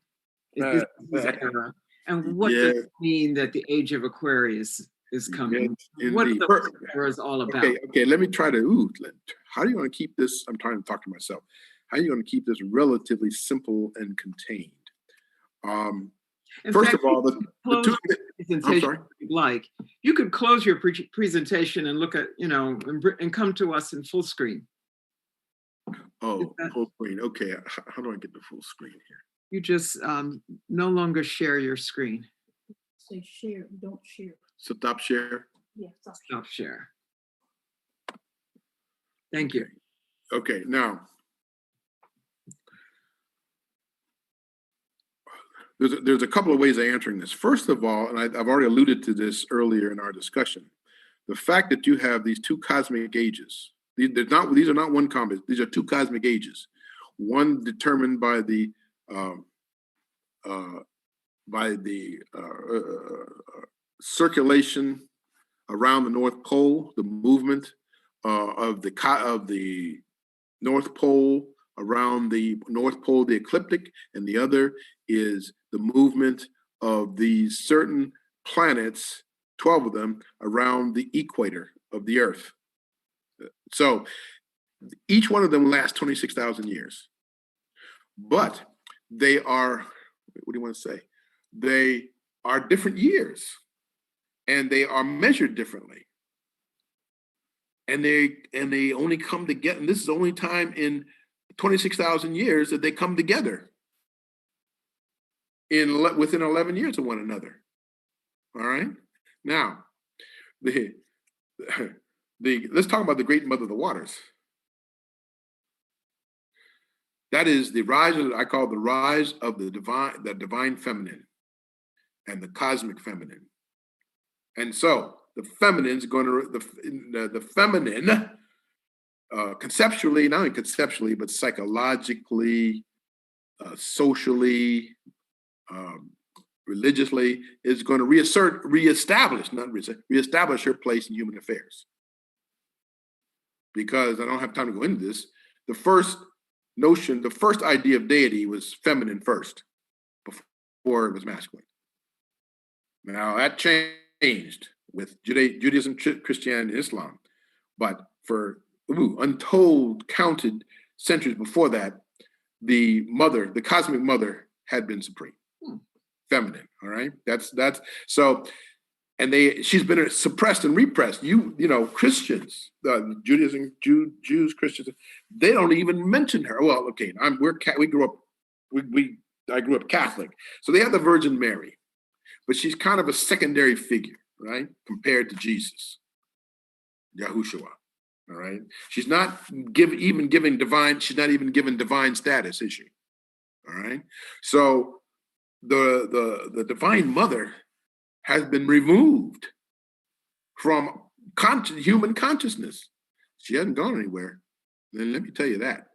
Is this era? And what does it mean that the age of Aquarius is coming? Yes, what the era is all about? Okay, let me try to, how are you going to keep this, I'm trying to talk to myself, how are you going to keep this relatively simple and contained? First of all, I'm sorry. Like, you could close your presentation and look at, and come to us in full screen. Oh, full screen. Okay, how do I get the full screen here? You just no longer share your screen. Say share, don't share. Stop share? Yeah, Stop share. Thank you. Okay, now, there's a couple of ways of answering this. First of all, and I've already alluded to this earlier in our discussion, the fact that you have these two cosmic ages. These are not one comet. These are two cosmic ages. One determined by the circulation around the North Pole, the movement of the North Pole around the North Pole, the ecliptic, and the other is the movement of these certain planets, 12 of them, around the equator of the Earth. So each one of them lasts 26,000 years, but they are, what do you want to say? They are different years and they are measured differently. And they only come together, and this is the only time in 26,000 years that they come together within 11 years of one another. All right. Now, let's talk about the Great Mother of the Waters. That is the rise I call the rise of the divine feminine and the cosmic feminine. And so the feminine is going to, the feminine, conceptually, not only conceptually, but psychologically, socially, religiously, is going to reestablish her place in human affairs. because I don't have time to go into this. The first notion, the first idea of deity was feminine first, before it was masculine. Now that changed with Judaism, Christianity, and Islam. But for untold counted centuries before that, the mother, the cosmic mother, had been supreme, feminine. All right, that's so. And she's been suppressed and repressed. You know, Christians, Judaism, Jews, Christians, they don't even mention her. Well, okay, we grew up, I grew up Catholic, so they have the Virgin Mary, but she's kind of a secondary figure, right, compared to Jesus, Yahushua. All right, she's not even given divine. She's not even given divine status, is she? All right, so the divine mother has been removed from human consciousness. She hasn't gone anywhere. Then let me tell you that.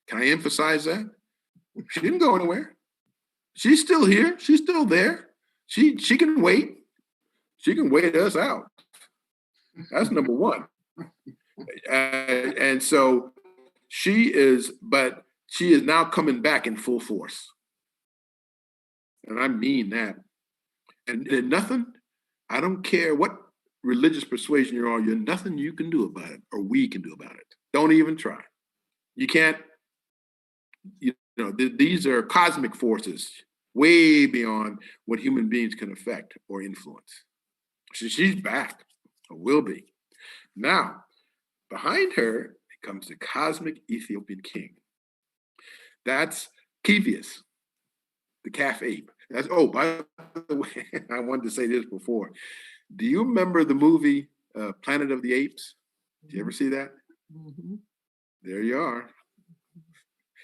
Can I emphasize that? She didn't go anywhere. She's still here. She's still there. She can wait. She can wait us out. That's number one. And so she is now coming back in full force. And I mean that. And nothing, I don't care what religious persuasion you're on, you're nothing you can do about it, or we can do about it. Don't even try. You can't, these are cosmic forces way beyond what human beings can affect or influence. So she's back, or will be. Now, behind her comes the cosmic Ethiopian king. That's Kevius, the calf ape. By the way, I wanted to say this before. Do you remember the movie Planet of the Apes? Did you ever see that? Mm-hmm. There you are.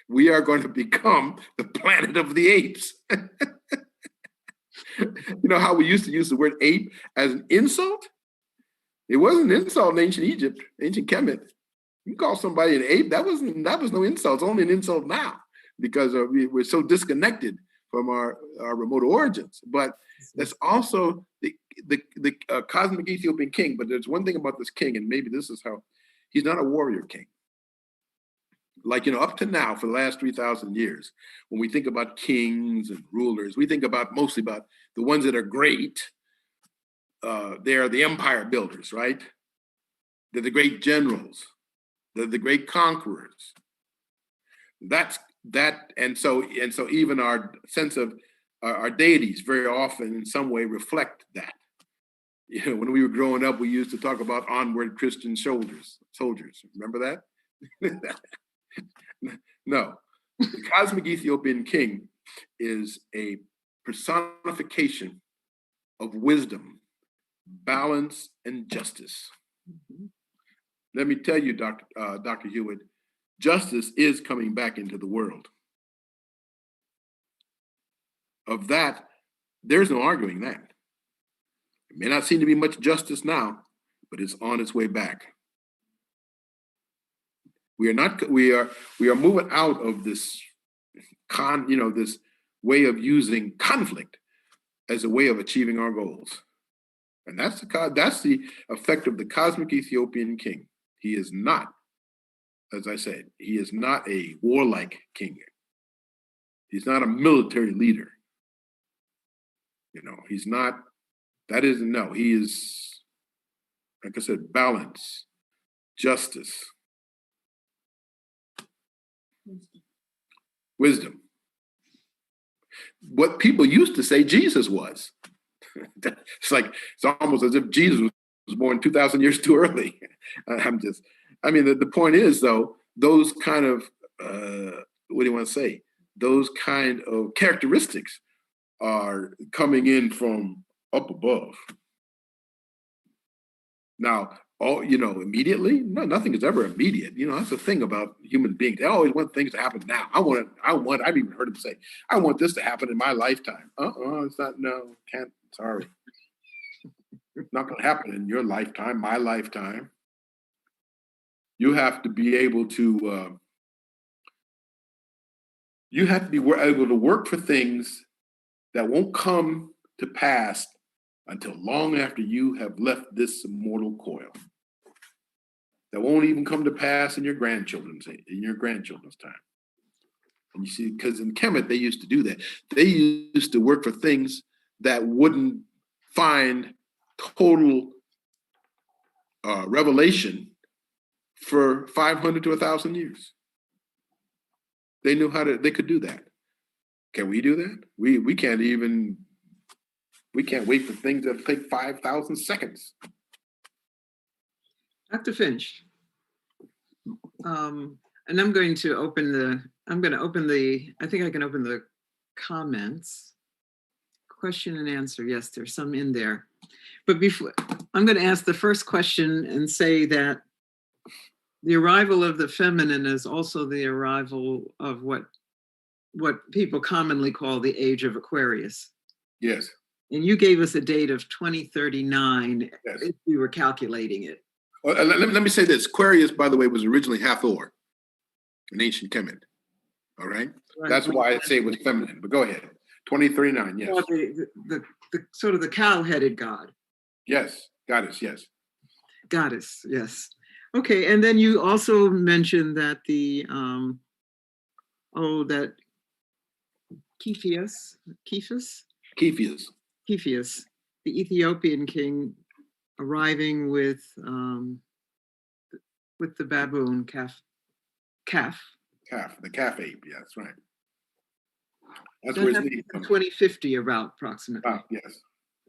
We are going to become the planet of the apes. You know how we used to use the word ape as an insult? It wasn't an insult in ancient Egypt, ancient Kemet. You call somebody an ape, that was no insult. It's only an insult now because we're so disconnected from our remote origins. But that's also the cosmic Ethiopian king. But there's one thing about this king, and maybe this is how, he's not a warrior king. Like, up to now, for the last 3,000 years, when we think about kings and rulers, we think mostly about the ones that are great. They're the empire builders, right? They're the great generals. They're the great conquerors. And so even our sense of our deities very often in some way reflect that. When we were growing up, we used to talk about onward Christian soldiers. Remember that? No. The cosmic Ethiopian king is a personification of wisdom, balance, and justice. Mm-hmm. Let me tell you, Dr. Hewitt, justice is coming back into the world. Of that, there's no arguing that. It may not seem to be much justice now, but it's on its way back. We are moving out of this this way of using conflict as a way of achieving our goals. And that's the effect of the cosmic Ethiopian king. He is not, as I said, he is not a warlike king. He's not a military leader. He's not, he is, like I said, balance, justice, wisdom. What people used to say Jesus was. It's almost as if Jesus was born 2,000 years too early. The point is, though, those kind of, what do you want to say? Those kind of characteristics are coming in from up above. Now, immediately? No, nothing is ever immediate. That's the thing about human beings. They always want things to happen now. I've even heard them say, I want this to happen in my lifetime. It's not, no, can't, sorry. It's not going to happen in your lifetime, my lifetime. You have to be able to, able to work for things that won't come to pass until long after you have left this mortal coil. that won't even come to pass in your grandchildren's time. And you see, because in Kemet, they used to do that. They used to work for things that wouldn't find total revelation for 500 to 1,000 years. They knew they could do that. Can we do that? We can't wait for things that take 5,000 seconds. Dr. Finch, and I'm going to open the comments. Question and answer. Yes, there's some in there. But before, I'm going to ask the first question and say that the arrival of the feminine is also the arrival of what people commonly call the age of Aquarius. Yes. And you gave us a date of 2039. Yes. If we were calculating it. Well, let me say this. Aquarius, by the way, was originally Hathor in ancient Kemet. All right? That's why I say it was feminine. But go ahead. 2039, yes. Well, the sort of the cow-headed god. Yes. Goddess, yes. Goddess, yes. Okay, and then you also mentioned that that Cepheus, the Ethiopian king, arriving with the baboon calf. The calf ape, yeah, that's right. That's That where happened it's in 2050, about approximately. yes.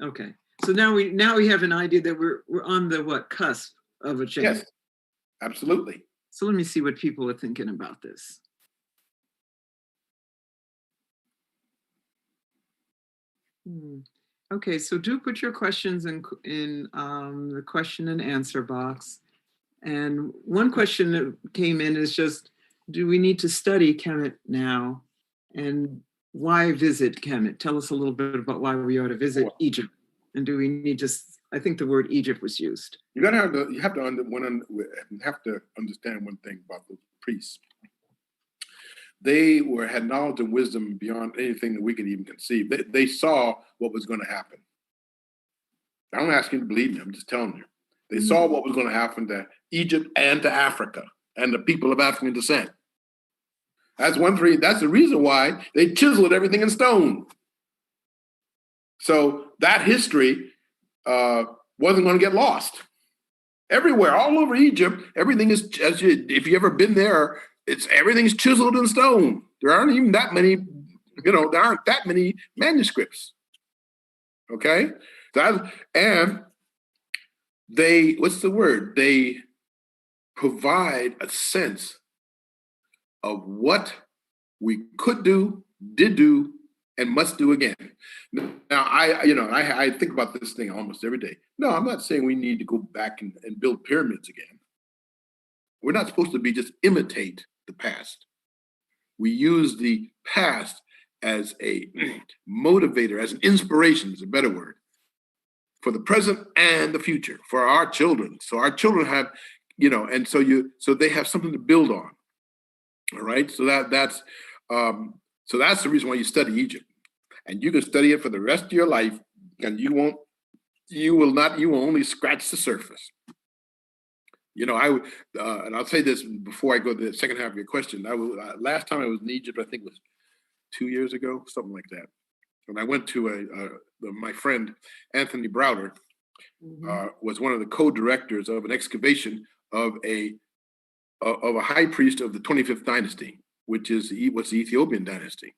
Okay, so now we have an idea that we're on the cusp of a change. Yes, absolutely. So let me see what people are thinking about this. Okay, so do put your questions in the question and answer box. And one question that came in is just, do we need to study Kemet now? And why visit Kemet? Tell us a little bit about why we ought to visit Egypt. And do we need to, I think the word Egypt was used. You have to understand one thing about the priests. They had knowledge and wisdom beyond anything that we could even conceive. They saw what was going to happen. I don't ask you to believe me. I'm just telling you. They saw what was going to happen to Egypt and to Africa and the people of African descent. That's the reason why they chiseled everything in stone. So that history wasn't going to get lost. Everywhere, all over Egypt, everything is, if you've ever been there, everything's chiseled in stone. There aren't even that many, there aren't that many manuscripts. Okay? And they provide a sense of what we could do, did do, and must do again. Now, I think about this thing almost every day. No, I'm not saying we need to go back and build pyramids again. We're not supposed to just imitate the past. We use the past as a motivator, as an inspiration is a better word, for the present and the future, for our children. So our children have, so they have something to build on. All right. So that's the reason why you study Egypt. And you can study it for the rest of your life, and you will only scratch the surface. And I'll say this before I go to the second half of your question. Last time I was in Egypt, I think it was 2 years ago, something like that. And I went to my friend Anthony Browder was one of the co-directors of an excavation of a high priest of the 25th dynasty, which was the Ethiopian dynasty.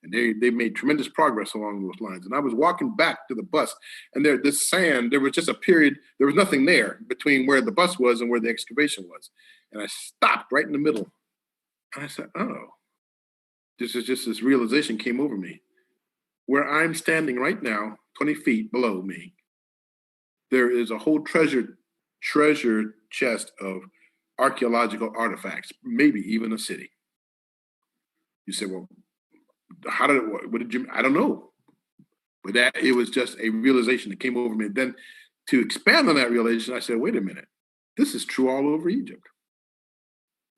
And they made tremendous progress along those lines. And I was walking back to the bus, and there was just a period, there was nothing there between where the bus was and where the excavation was. And I stopped right in the middle. And I said, oh, this realization came over me. Where I'm standing right now, 20 feet below me, there is a whole treasure chest of archaeological artifacts, maybe even a city. You say, well, what did you, I don't know. But it was just a realization that came over me. Then to expand on that realization, I said, wait a minute, this is true all over Egypt.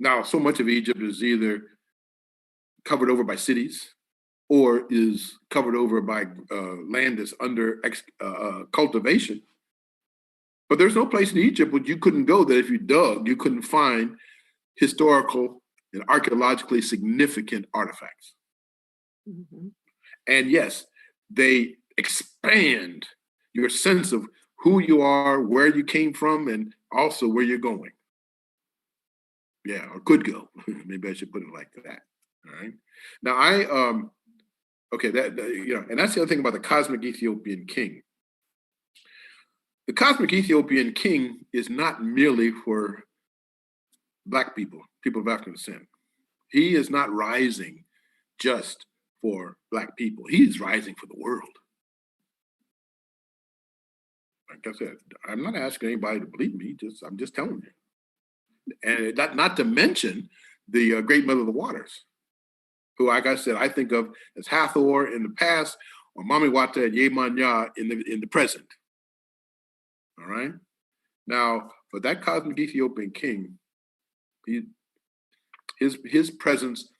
Now, so much of Egypt is either covered over by cities or is covered over by land that's under cultivation. But there's no place in Egypt where you couldn't go that if you dug, you couldn't find historical and archaeologically significant artifacts. Mhm. And yes, they expand your sense of who you are, where you came from, and also where you're going. Yeah, or could go. Maybe I should put it like that. All right. Now okay, and that's the other thing about the cosmic Ethiopian king. The cosmic Ethiopian king is not merely for Black people, people of African descent. He is not rising just for Black people. He is rising for the world. Like I said, I'm not asking anybody to believe me. I'm just telling you. And not to mention the Great Mother of the Waters, who, like I said, I think of as Hathor in the past, or Mami Wata and Yemanya in the present. All right. Now, for that cosmic Ethiopian king, his presence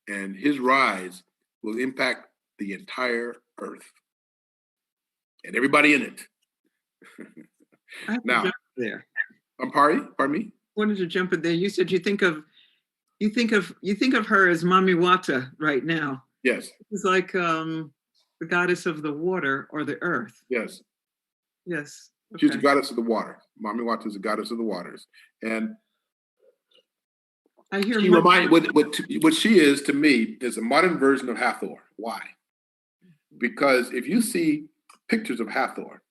and his rise will impact the entire earth and everybody in it. I have to Now, jump there. pardon me. Wanted to jump in there. You said you think of her as Mami Wata right now. Yes. It's like the goddess of the water or the earth. Yes. Yes. She's the Okay. goddess of the water. Mami Wata is the goddess of the waters, and I hear she what she is to me is a modern version of Hathor. Why? Because if you see pictures of Hathor,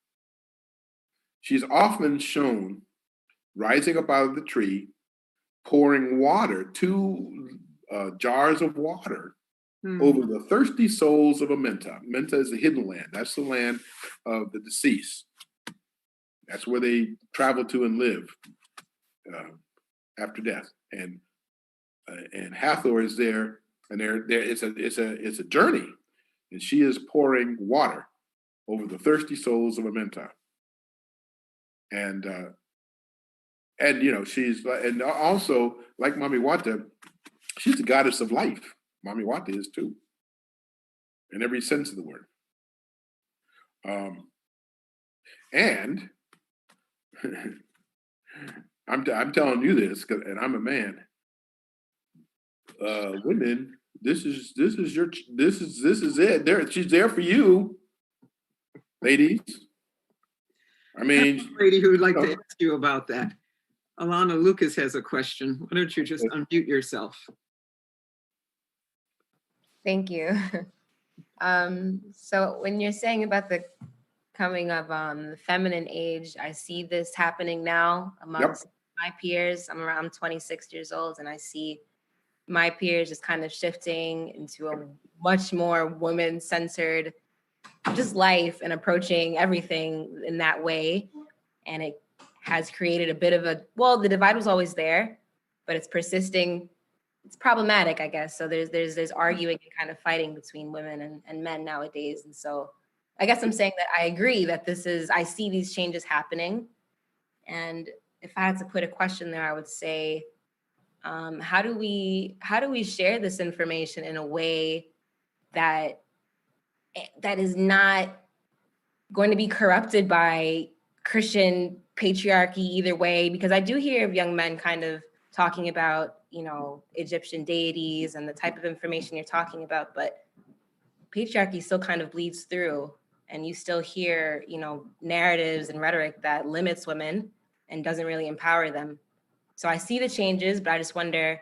she's often shown rising up out of the tree, pouring water, two jars of water over the thirsty souls of Amenta. Amenta is the hidden land. That's the land of the deceased. That's where they travel to and live after death. And Hathor is there, and it's a journey, and she is pouring water over the thirsty souls of Amenta. And she's, and also like Mami Wata, she's the goddess of life. Mami Wata is too, in every sense of the word. And I'm telling you this, and I'm a man. Women, this is it. She's there for you, ladies. I mean, lady who would like to ask you about that. Alana Lucas has a question. Why don't you just unmute yourself? Thank you. So when you're saying about the coming of the feminine age, I see this happening now amongst my peers. I'm around 26 years old, and I see my peers just kind of shifting into a much more woman-centered just life and approaching everything in that way. And it has created a bit of the divide was always there, but it's persisting. It's problematic, I guess. So there's arguing and kind of fighting between women and men nowadays. And so I guess I'm saying that I agree that I see these changes happening. And if I had to put a question there, I would say, how do we share this information in a way that is not going to be corrupted by Christian patriarchy either way? Because I do hear of young men kind of talking about, Egyptian deities and the type of information you're talking about, but patriarchy still kind of bleeds through, and you still hear, narratives and rhetoric that limits women and doesn't really empower them. So I see the changes, but I just wonder,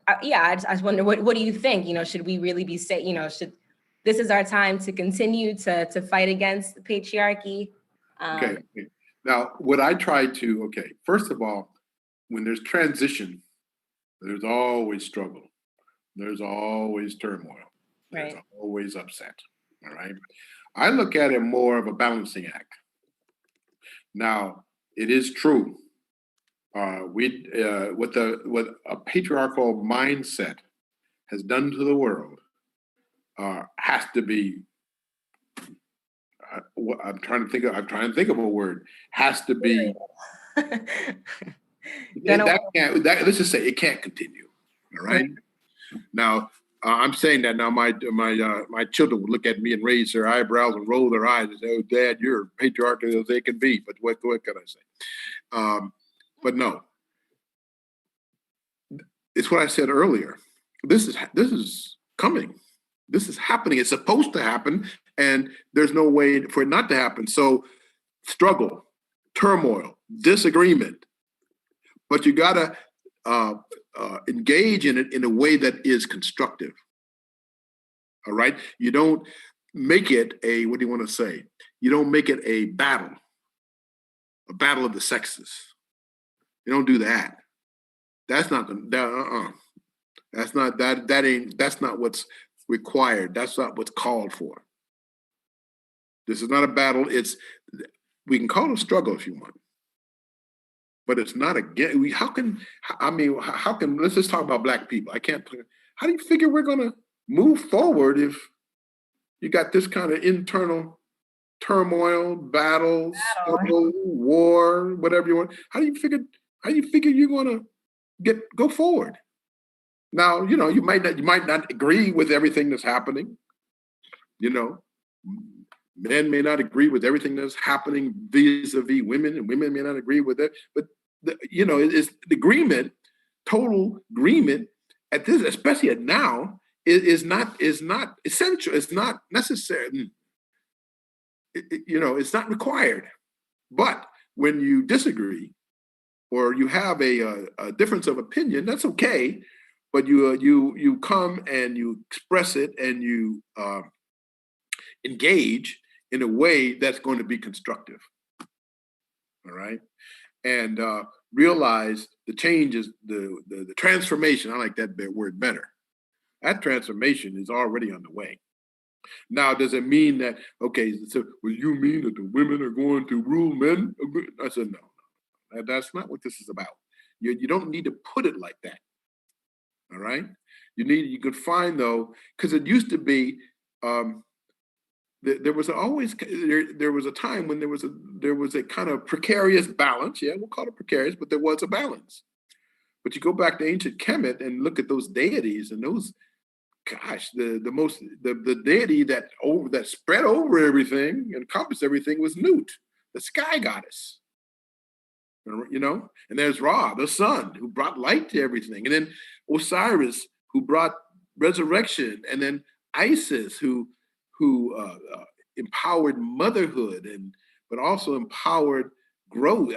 I just wonder, what do you think? Should we really be this is our time to continue to fight against the patriarchy? Okay. Now, what I try to, first of all, when there's transition, there's always struggle. There's always turmoil. There's Right. always upset. All right. I look at it more of a balancing act. Now, it is true. What a patriarchal mindset has done to the world has to be. I'm trying to think of a word. Has to be. Let's just say it can't continue. All right. Now, I'm saying that now. My children would look at me and raise their eyebrows and roll their eyes and say, "Oh, Dad, you're patriarchal as they can be." But what can I say? But no, it's what I said earlier. This is coming. This is happening. It's supposed to happen, and there's no way for it not to happen. So, struggle, turmoil, disagreement, but you gotta engage in it in a way that is constructive. All right. You don't make it a, what do you want to say? You don't make it a battle of the sexes. You don't do that. That's not that's not what's required. That's not what's called for. This is not a battle. We can call it a struggle if you want, but it's not a, how can, let's just talk about Black people. How do you figure we're going to move forward if you got this kind of internal turmoil, battles, struggle, war, whatever you want? How do you figure you're going to go forward? Now, you might not agree with everything that's happening. Men may not agree with everything that's happening vis-a-vis women, and women may not agree with it. But it's the agreement, total agreement at this, especially at now, is not essential. It's not necessary. It's not required. But when you disagree or you have a difference of opinion, that's okay. But you come and you express it and you engage in a way that's going to be constructive. All right. And realize the changes, the transformation. I like that word better. That transformation is already underway. Now, does it mean that, okay, so well, you mean that the women are going to rule men? I said, no, that's not what this is about. You don't need to put it like that. All right. You could find though, because it used to be, there was a time when there was a kind of precarious balance. Yeah, we'll call it precarious, but there was a balance. But you go back to ancient Kemet and look at those deities, and those, gosh, the deity that spread over everything and encompassed everything was Nut, the sky goddess. And there's Ra, the sun, who brought light to everything, and then Osiris, who brought resurrection, and then Isis, who empowered motherhood but also empowered growth.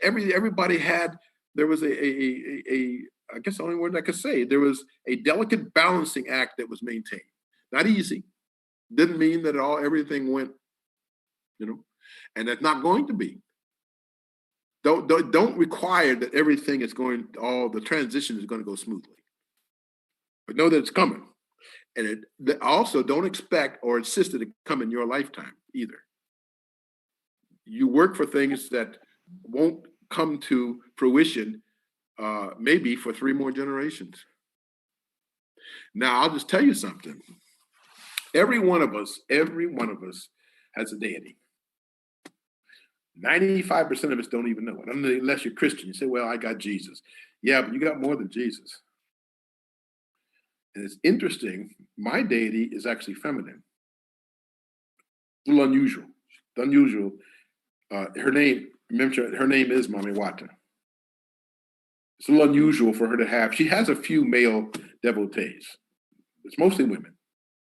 Everybody had, there was I guess the only word I could say, there was a delicate balancing act that was maintained. Not easy. Didn't mean that everything went, and that's not going to be. Don't require that everything is all the transition is going to go smoothly. But know that it's coming. And also don't expect or insist that it come in your lifetime either. You work for things that won't come to fruition maybe for 3 more generations. Now, I'll just tell you something. Every one of us has a deity. 95% of us don't even know it, unless you're Christian. You say, well, I got Jesus. Yeah, but you got more than Jesus. And it's interesting, my deity is actually feminine. A little unusual. It's unusual. Her name is Mami Wata. It's a little unusual for her to have. She has a few male devotees. It's mostly women,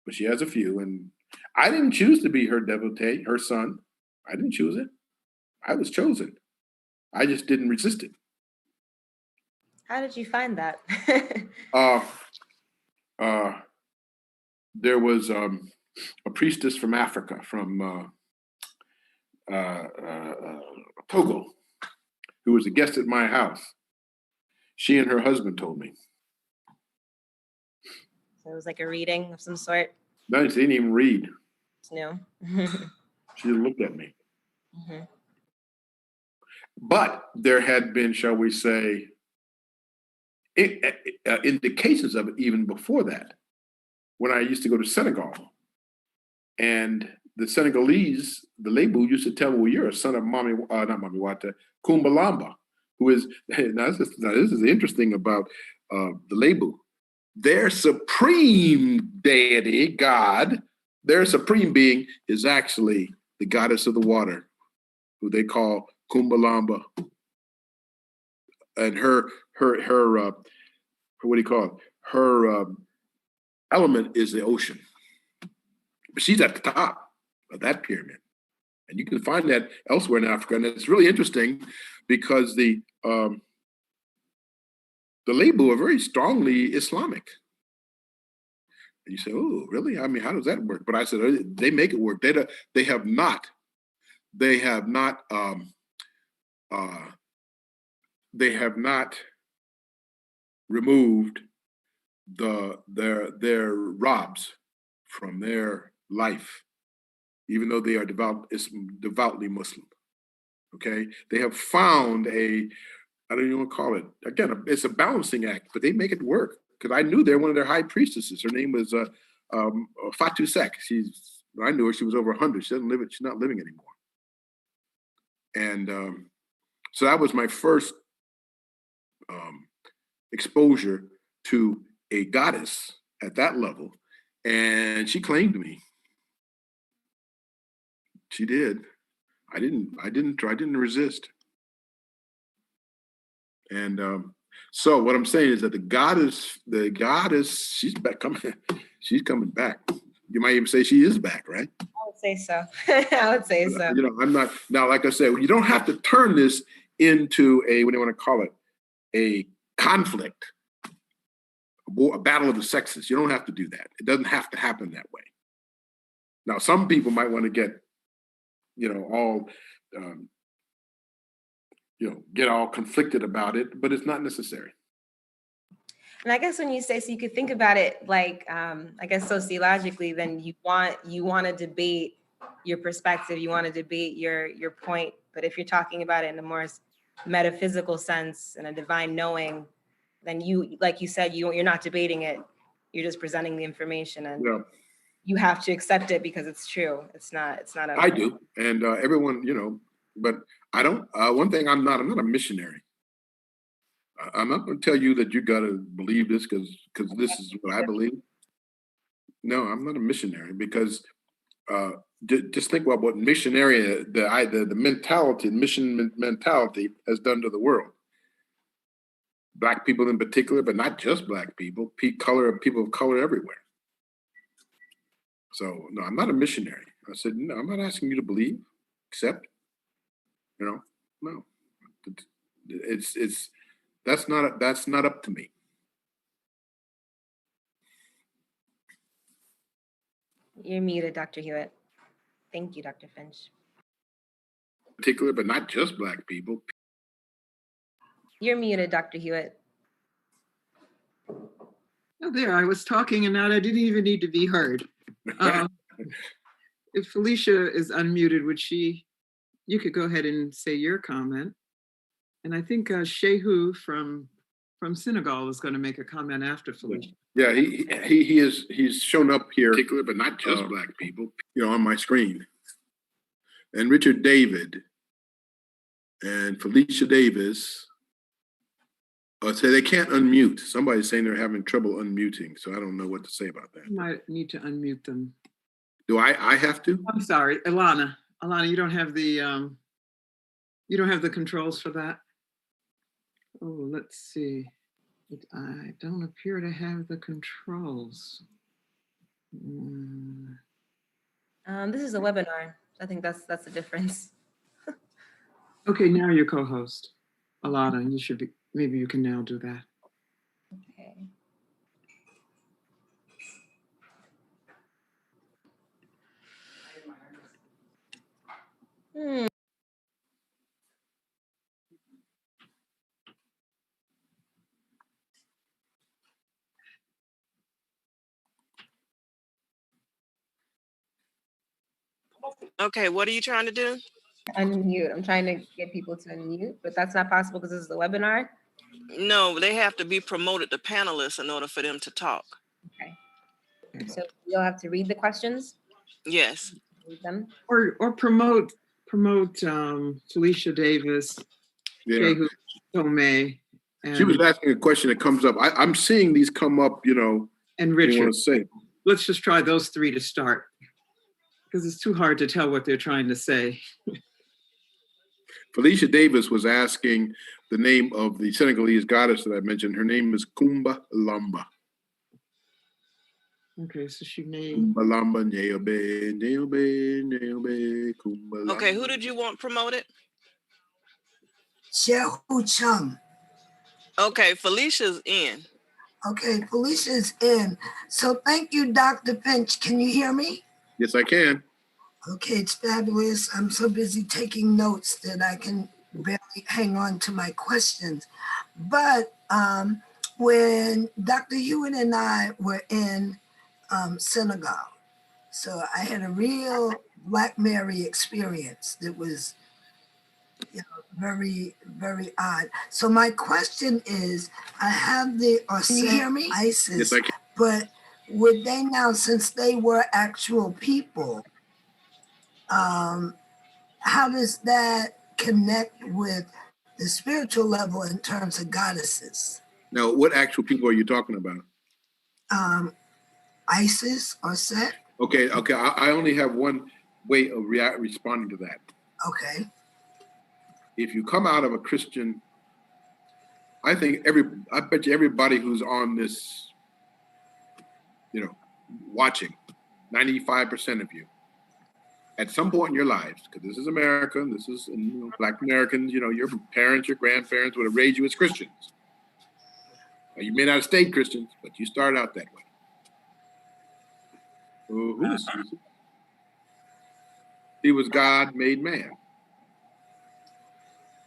but she has a few. And I didn't choose to be her devotee, her son. I didn't choose it. I was chosen. I just didn't resist it. How did you find that? There was a priestess from Africa, from Togo, who was a guest at my house. She and her husband told me. So it was like a reading of some sort? No, she didn't even read. No. She just looked at me. Mm-hmm. But there had been, shall we say, indications of it even before that. When I used to go to Senegal, and the Senegalese, the Lebu, used to tell me, well, you're a son of not Mami Wata, Kumbalamba, who is, now this is interesting about the Lebu. their supreme deity, God, their supreme being is actually the goddess of the water, who they call Kumbalamba. And her what do you call it? Her element is the ocean. But she's at the top of that pyramid. And you can find that elsewhere in Africa. And it's really interesting because the Lebu are very strongly Islamic. And you say, oh, really? I mean, how does that work? But I said, they make it work. They have not removed their robs from their life, even though they are devoutly Muslim. Okay, they have found I don't even want to call it, again, it's a balancing act, but they make it work. Because I knew they're one of their high priestesses. Her name was Fatu Sek. I knew her. She was over 100. She doesn't live. She's not living anymore. And so that was my first exposure to a goddess at that level. And she claimed me. She did. I didn't resist. And so what I'm saying is that the goddess, she's coming back. You might even say she is back, right? I would say so. I would say so. You know, I'm not, now, like I said, you don't have to turn this into a, what do you want to call it? A conflict, a battle of the sexes. You don't have to do that. It doesn't have to happen that way. Now, some people might want to get, all, get all conflicted about it, but it's not necessary. And I guess when you say, so you could think about it like, I guess sociologically, then you want to debate your perspective, you want to debate your point. But if you're talking about it in a more metaphysical sense and a divine knowing, then you, like you said, you're not debating it. You're just presenting the information, and you have to accept it because it's true. It's not. I do, and everyone, but I don't. One thing, I'm not a missionary. I'm not going to tell you that you got to believe this because this is what I believe. No, I'm not a missionary because just think about what missionary, the mentality, mission mentality has done to the world. Black people in particular, but not just Black people, people of color everywhere. So no, I'm not a missionary. I said, no, I'm not asking you to believe, accept. No. It's that's not up to me. You're muted, Dr. Hewitt. Thank you, Dr. Finch. Particular, but not just Black people. You're muted, Dr. Hewitt. Oh, there, I was talking and now I didn't even need to be heard. If Felicia is unmuted, you could go ahead and say your comment. And I think Shehu from Senegal is going to make a comment after Felicia. Yeah, he's shown up here, particular, but not just Black people, on my screen. And Richard David and Felicia Davis say they can't unmute. Somebody's saying they're having trouble unmuting, so I don't know what to say about that. You might need to unmute them. Do I have to? I'm sorry, Ilana, you don't have the controls for that. Oh, let's see. I don't appear to have the controls. This is a webinar. I think that's the difference. Okay, now you're co-host. Ilana, you should be, maybe you can now do that. Okay. Okay, what are you trying to do? Unmute. I'm trying to get people to unmute, but that's not possible because this is a webinar. No, they have to be promoted to panelists in order for them to talk. Okay. So you'll have to read the questions. Yes. Read them. Or promote Felicia Davis, Shehu Tome, She was And, asking a question that comes up. I'm seeing these come up, you know, and you Richard. want to say. Let's just try those three to start, because it's too hard to tell what they're trying to say. Felicia Davis was asking the name of the Senegalese goddess that I mentioned. Her name is Kumba Lamba. Okay, so she may. Kumba Lamba, Nyeobe, Nyeobe, Nyeobe, Kumba Lamba. Okay, who did you want promoted? Shehu Chung. Okay, Felicia's in. Okay, Felicia's in. So thank you, Dr. Finch. Can you hear me? Yes, I can. Okay, it's fabulous. I'm so busy taking notes that I can barely hang on to my questions. But when Dr. Hewitt and I were in Senegal, so I had a real Black Mary experience that was, you know, very, very odd. So my question is, I have the can you hear me? ISIS, Yes, I can. but would they now, since they were actual people, how does that connect with the spiritual level in terms of goddesses? Now, what actual people are you talking about? Isis or Set? Okay. I only have one way of responding to that. Okay. If you come out of a Christian, I bet you everybody who's on this, you know, watching, 95% of you, at some point in your lives, because this is America, this is, you know, Black Americans, you know, your parents, your grandparents would have raised you as Christians. Now, you may not have stayed Christians, but you started out that way. Who is Jesus? He was God made man.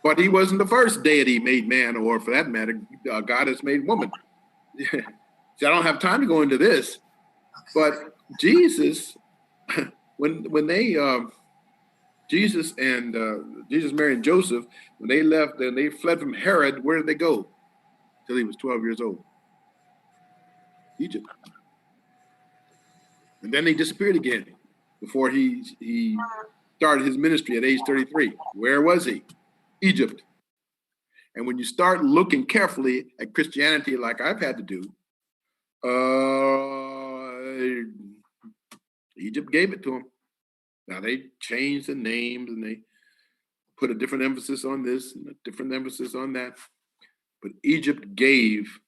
But he wasn't the first deity made man, or for that matter, God has made woman. See, I don't have time to go into this, but Jesus, when they, Jesus, Mary, and Joseph, when they left, then they fled from Herod. Where did they go? Till he was 12 years old. Egypt. And then they disappeared again before he started his ministry at age 33. Where was he? Egypt. And when you start looking carefully at Christianity, like I've had to do, Egypt gave it to him. Now they changed the names and they put a different emphasis on this and a different emphasis on that. But Egypt gave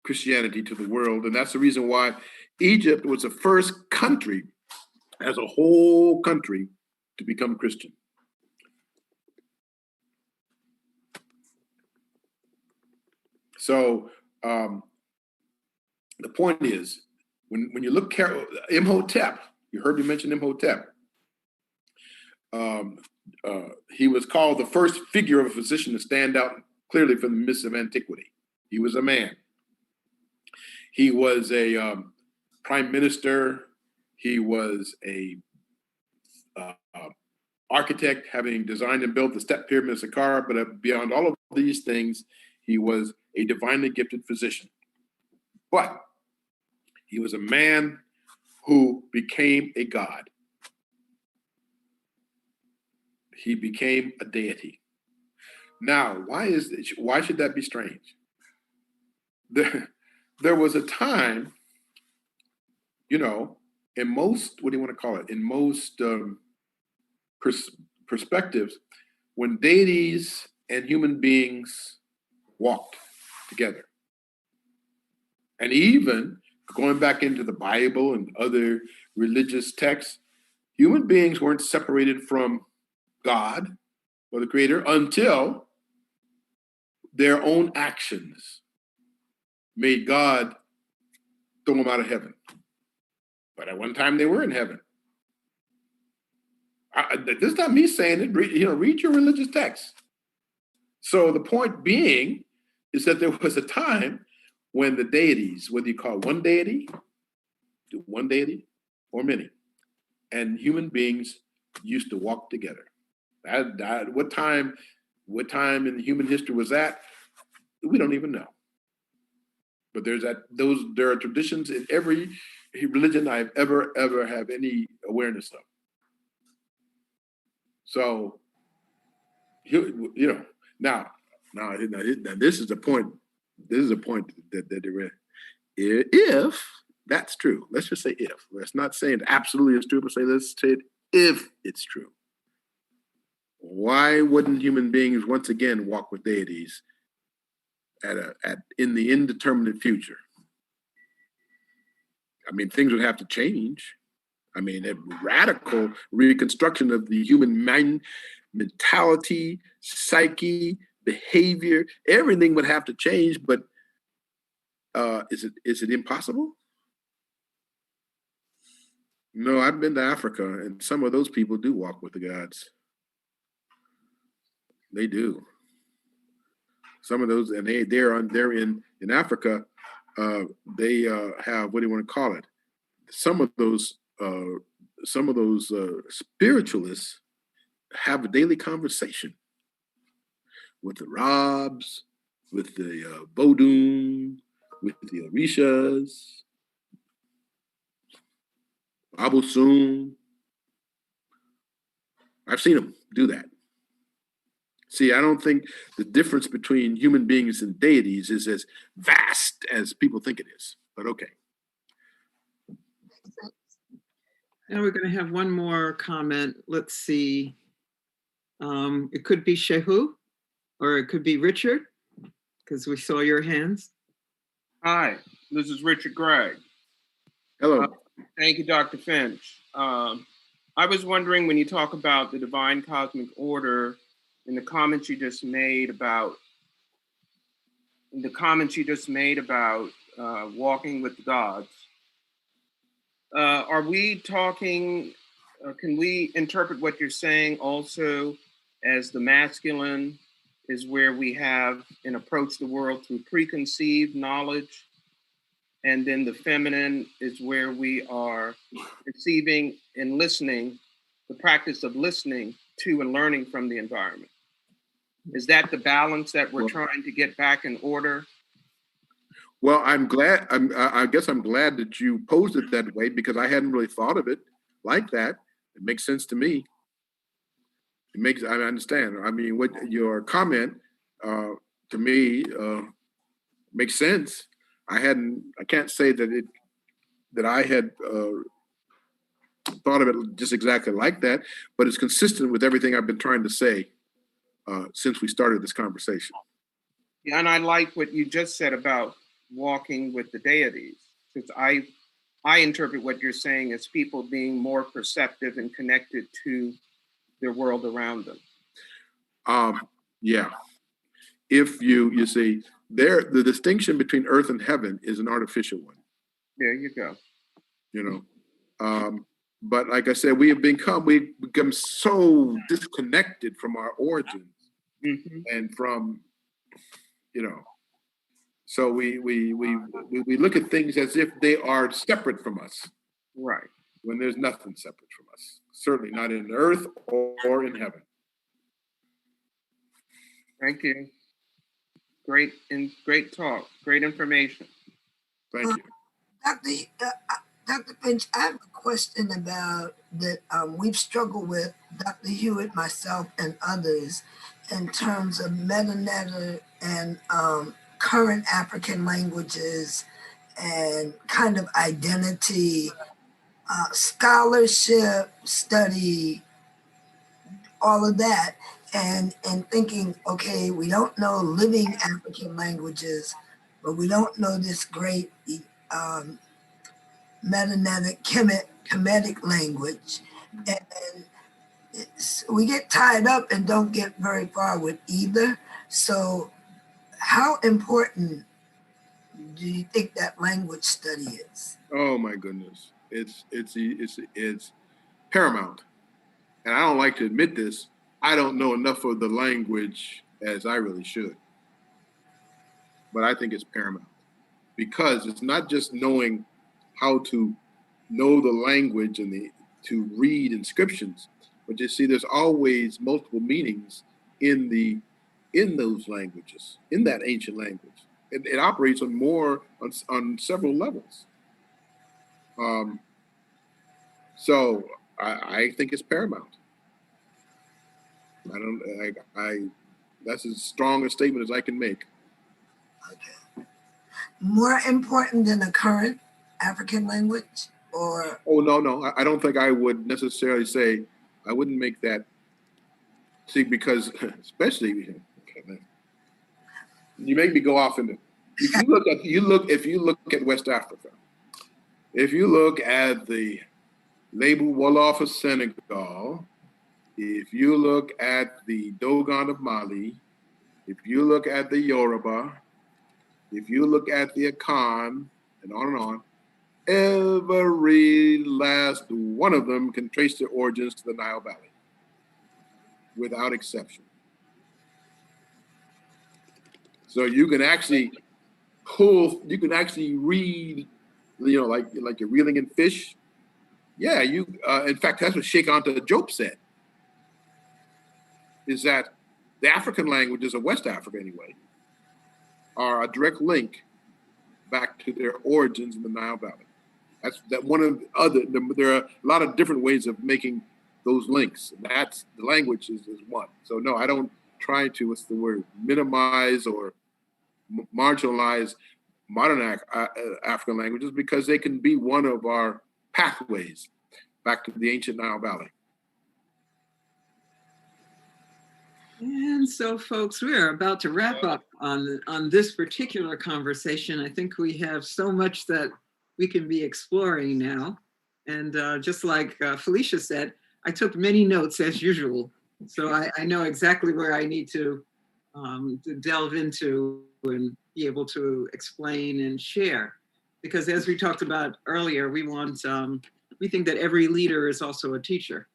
Christianity to the world. And that's the reason why Egypt was the first country as a whole country to become Christian. So the point is, when you look careful, Imhotep, you heard me mention Imhotep. He was called the first figure of a physician to stand out clearly from the mists of antiquity. He was a man. He was a prime minister. He was a architect, having designed and built the step pyramid of Saqqara. But beyond all of these things, he was a divinely gifted physician. But he was a man who became a god. He became a deity. Now, why should that be strange? There was a time, you know, in most, what do you want to call it? In most perspectives, when deities and human beings walked together. And even going back into the Bible and other religious texts, human beings weren't separated from God or the Creator until their own actions made God throw them out of heaven. But at one time they were in heaven. This is not me saying it. Read your religious texts. So the point being is that there was a time when the deities, whether you call one deity or many, and human beings used to walk together. What time in human history was that? We don't even know. But there are traditions in every religion I've ever have any awareness of. So, now Now, this is the point. This is a point that they're in. If that's true, let's just say if. Let's not say it absolutely is true, but let's say it if it's true. Why wouldn't human beings once again walk with deities in the indeterminate future? I mean, things would have to change. I mean, a radical reconstruction of the human mind, mentality, psyche, behavior, everything would have to change. But is it impossible? No, I've been to Africa, and some of those people do walk with the gods. They do. Some of those, and they're in Africa. They have, what do you want to call it? Some of those spiritualists have a daily conversation with the Robs, with the Vodun, with the Orishas, Abusun. I've seen them do that. See, I don't think the difference between human beings and deities is as vast as people think it is, but okay. Now we're going to have one more comment. Let's see. It could be Shehu, or it could be Richard, because we saw your hands. Hi, this is Richard Gregg. Hello. Thank you, Dr. Finch. I was wondering, when you talk about the divine cosmic order, in the comments you just made about walking with the gods, are we talking? Can we interpret what you're saying also as the masculine is where we have and approach the world through preconceived knowledge, and then the feminine is where we are receiving and listening, the practice of listening to and learning from the environment? Is that the balance that we're trying to get back in order? Well, I'm glad. I guess I'm glad that you posed it that way, because I hadn't really thought of it like that. It makes sense to me. I understand. I mean, what your comment to me makes sense. I can't say that I had thought of it just exactly like that, but it's consistent with everything I've been trying to say since we started this conversation. Yeah, and I like what you just said about walking with the deities, because I interpret what you're saying as people being more perceptive and connected to their world around them. Yeah. If you see, the distinction between earth and heaven is an artificial one. There you go. You know, but like I said, we've become so disconnected from our origins, and from, you know, so we look at things as if they are separate from us, right? When there's nothing separate from us. Certainly not in earth or in heaven. Thank you. Great talk. Great information. Thank you. Dr. Finch, I have a question about that we've struggled with, Dr. Hewitt, myself, and others, in terms of meta and current African languages and kind of identity, scholarship, study, all of that, and thinking, okay, we don't know living African languages, but we don't know this great metanetic Kemetic language, and we get tied up and don't get very far with either. So how important do you think that language study is? Oh my goodness, it's paramount. And I don't like to admit this. I don't know enough of the language as I really should, but I think it's paramount, because it's not just knowing how to know the language and to read inscriptions, but you see, there's always multiple meanings in those languages, in that ancient language. It operates on several levels. So I think it's paramount. That's as strong a statement as I can make. Okay. More important than a current African language, or? Oh, no. I don't think I would necessarily say, I wouldn't make that. See, because especially, you make me go off into, if you look at West Africa, if you look at the Lebu Wolof of Senegal, if you look at the Dogon of Mali, if you look at the Yoruba, if you look at the Akan, and on, every last one of them can trace their origins to the Nile Valley, without exception. So you can actually read, like you're reeling in fish. Yeah, in fact, that's what Sheikh Anta Diop said, is that the African languages of West Africa, anyway, are a direct link back to their origins in the Nile Valley. There are a lot of different ways of making those links. And that's the language is one. So no, I don't try to, minimize or marginalize modern African languages, because they can be one of our pathways back to the ancient Nile Valley. And so, folks, we are about to wrap up on this particular conversation. I think we have so much that we can be exploring now. And just like Felicia said, I took many notes as usual. So I know exactly where I need to delve into and be able to explain and share. Because as we talked about earlier, we think that every leader is also a teacher,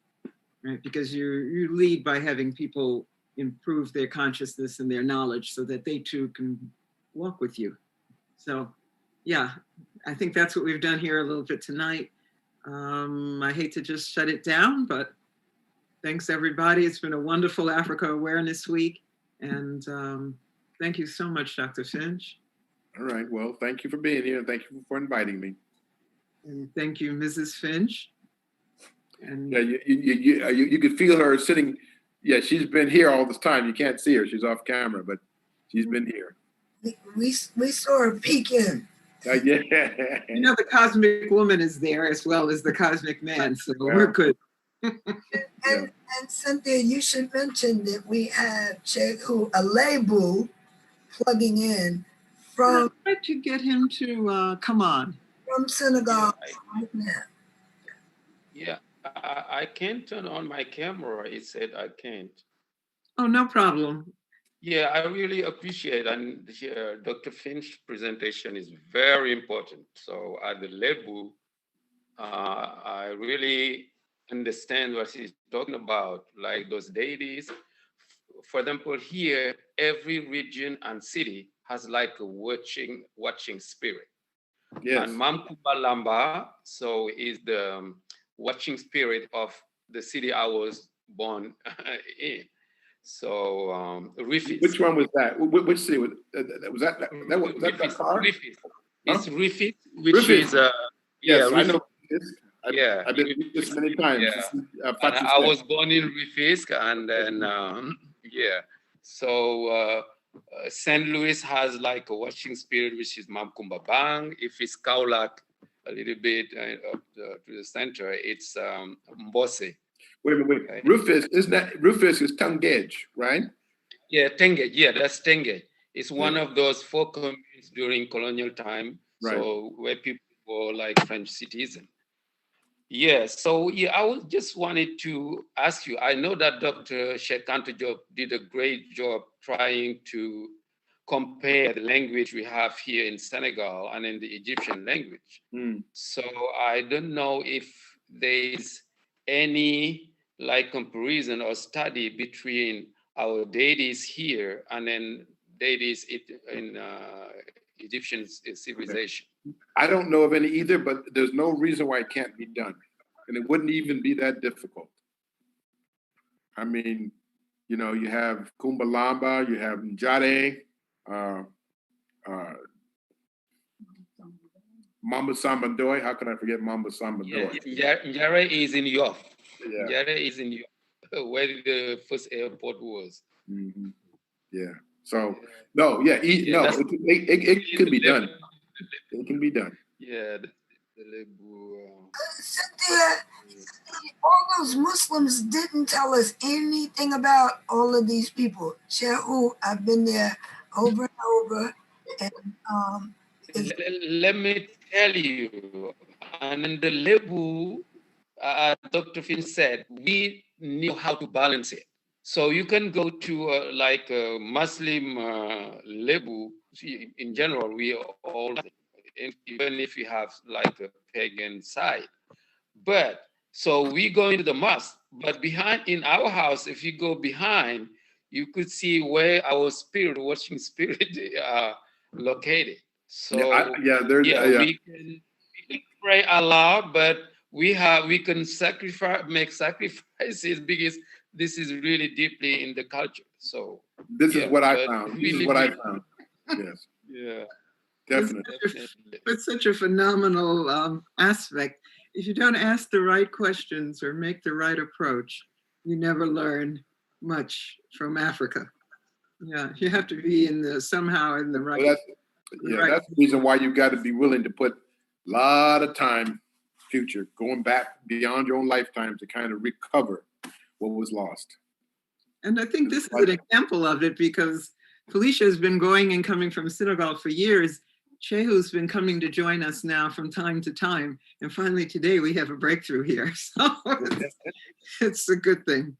right? Because you lead by having people improve their consciousness and their knowledge so that they too can walk with you. So yeah, I think that's what we've done here a little bit tonight. I hate to just shut it down, but thanks everybody. It's been a wonderful Africa Awareness Week. And thank you so much, Dr. Finch. All right, well, thank you for being here. And thank you for inviting me. And thank you, Mrs. Finch. And yeah, you could feel her sitting. Yeah, she's been here all this time. You can't see her. She's off camera, but she's been here. We saw her peeking. Yeah. You know, the cosmic woman is there as well as the cosmic man, so we're good. And Cynthia, you should mention that we have Cheikhu Alebu plugging in from. I'd like to get him to come on. From Senegal right now. Yeah, I can't turn on my camera. It said I can't. Oh, no problem. Yeah, I really appreciate, and Dr. Finch's presentation is very important. So at the Lebu, I really understand what he's talking about, like those deities. For example, here, every region and city has like a watching spirit. Yes. And Mamkuba Lamba, so is the watching spirit of the city I was born in. So Rufus. Which one was that? Which city was that? Was that Dakar? Rufus. It's Huh? Rufus, which Rufus. is Yes, yeah, I know. Yeah, I've been to this many times. yeah. I was born in Rufus, and then yeah. So St. Louis has like a watching spirit, which is Mamkumba Bang. If it's Kaulak, a little bit up to the center, it's Mbose. Wait. Okay. Rufus is Tungej, right? Yeah, Tenge. Yeah, that's Tenge. It's one of those 4 communes during colonial time, Right. so where people were like French citizens. Yeah, so yeah, I just wanted to ask you, I know that Dr. Sheikh Anta Diop did a great job trying to compare the language we have here in Senegal and in the Egyptian language. Mm. So I don't know if there's any like comparison or study between our deities here and then deities in Egyptian civilization. I don't know of any either, but there's no reason why it can't be done. And it wouldn't even be that difficult. I mean, you know, you have Kumbalamba, you have Njare, Mamba Samba Ndoye. How can I forget Mamba Samba Ndoye? Yeah, Njare is in Yoff. Yeah. Njare is in Yoff, where the first airport was. Mm-hmm. Yeah. So no, yeah, no, that's- it could be done. It can be done. Yeah, the Lebu. Cynthia, all those Muslims didn't tell us anything about all of these people. Shehu, I've been there over and over, and Let me tell you, and in the Lebu, Dr. Finn said, we knew how to balance it. So you can go to like a Muslim Lebu. In general, we all, even if we have like a pagan side. But so we go into the mosque, but behind in our house, if you go behind, you could see where our worshiping spirit are located. So we can pray Allah, but we can make sacrifices because this is really deeply in the culture. So this is what I found. This is what I found. Yes. Yeah. Definitely. It's such a phenomenal aspect. If you don't ask the right questions or make the right approach, you never learn much from Africa. Yeah, you have to be somehow in the right. Well, that's the reason why you've got to be willing to put a lot of time, future, going back beyond your own lifetime to kind of recover what was lost. And I think this is an example of it because Felicia has been going and coming from Senegal for years. Shehu's been coming to join us now from time to time. And finally today we have a breakthrough here. So it's a good thing.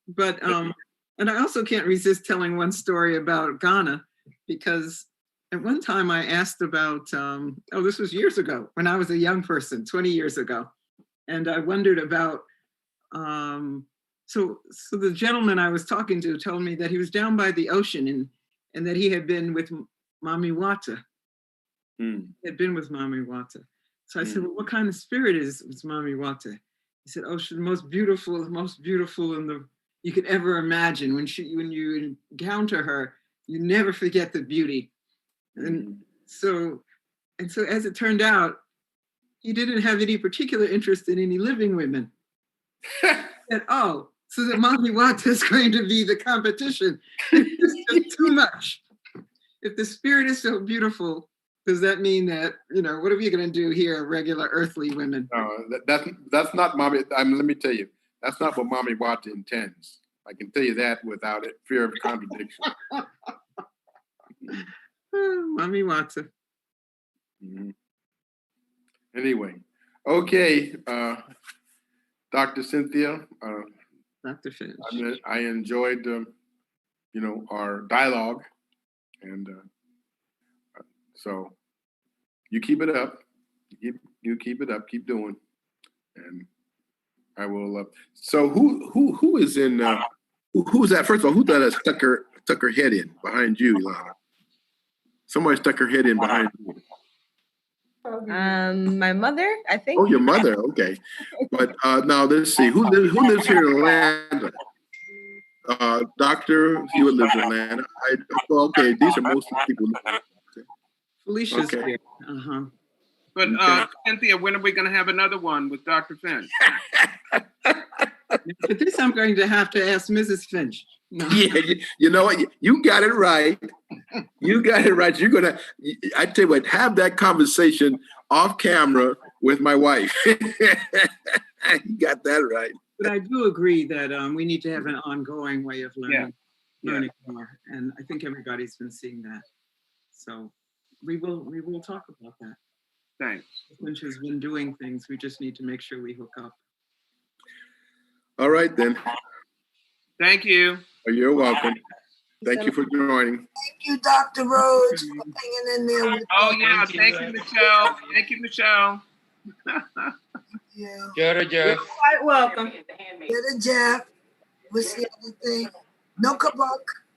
But, and I also can't resist telling one story about Ghana because at one time I asked about, this was years ago when I was a young person, 20 years ago. And I wondered about, so the gentleman I was talking to told me that he was down by the ocean and that he had been with Mami Wata. He had been with Mami Wata. So I said, well, what kind of spirit is Mami Wata? He said, oh, she's the most beautiful you could ever imagine. When you encounter her, you never forget the beauty. And so as it turned out, he didn't have any particular interest in any living women. Said, oh, so that Mami Wata is going to be the competition. It's just too much. If the spirit is so beautiful, does that mean that, what are we going to do here, regular earthly women? No, that's not Mami. Let me tell you, that's not what Mami Wata intends. I can tell you that without fear of contradiction. Mami Wata. Anyway, okay, Dr. Cynthia. Dr. Finch. I enjoyed, our dialogue, and so you keep it up. You keep it up. Keep doing, and I will. So who is in? Who's that? First of all, who that stuck her head in behind you, Ilana? Somebody stuck her head in behind you. My mother, I think. Oh, your mother. Okay, but now let's see. Who lives here in Atlanta? Dr. Hewitt lives in Atlanta. Okay, these are most of the people. Felicia's here. But Cynthia, when are we going to have another one with Dr. Finch? But this I'm going to have to ask Mrs. Finch. No. Yeah, you know what? You got it right. You got it right. You're gonna. I tell you what. Have that conversation off camera with my wife. You got that right. But I do agree that we need to have an ongoing way of learning more, and I think everybody's been seeing that. So we will talk about that. Thanks. Finch has been doing things. We just need to make sure we hook up. All right then. Thank you. You're welcome. Thank you for joining. Thank you, Dr. Rhodes, for hanging in there with Oh yeah, thank you, Michelle. Thank you, Michelle. you. Jeff. You're quite welcome. Get a Jeff. What's the other thing? No kabuk.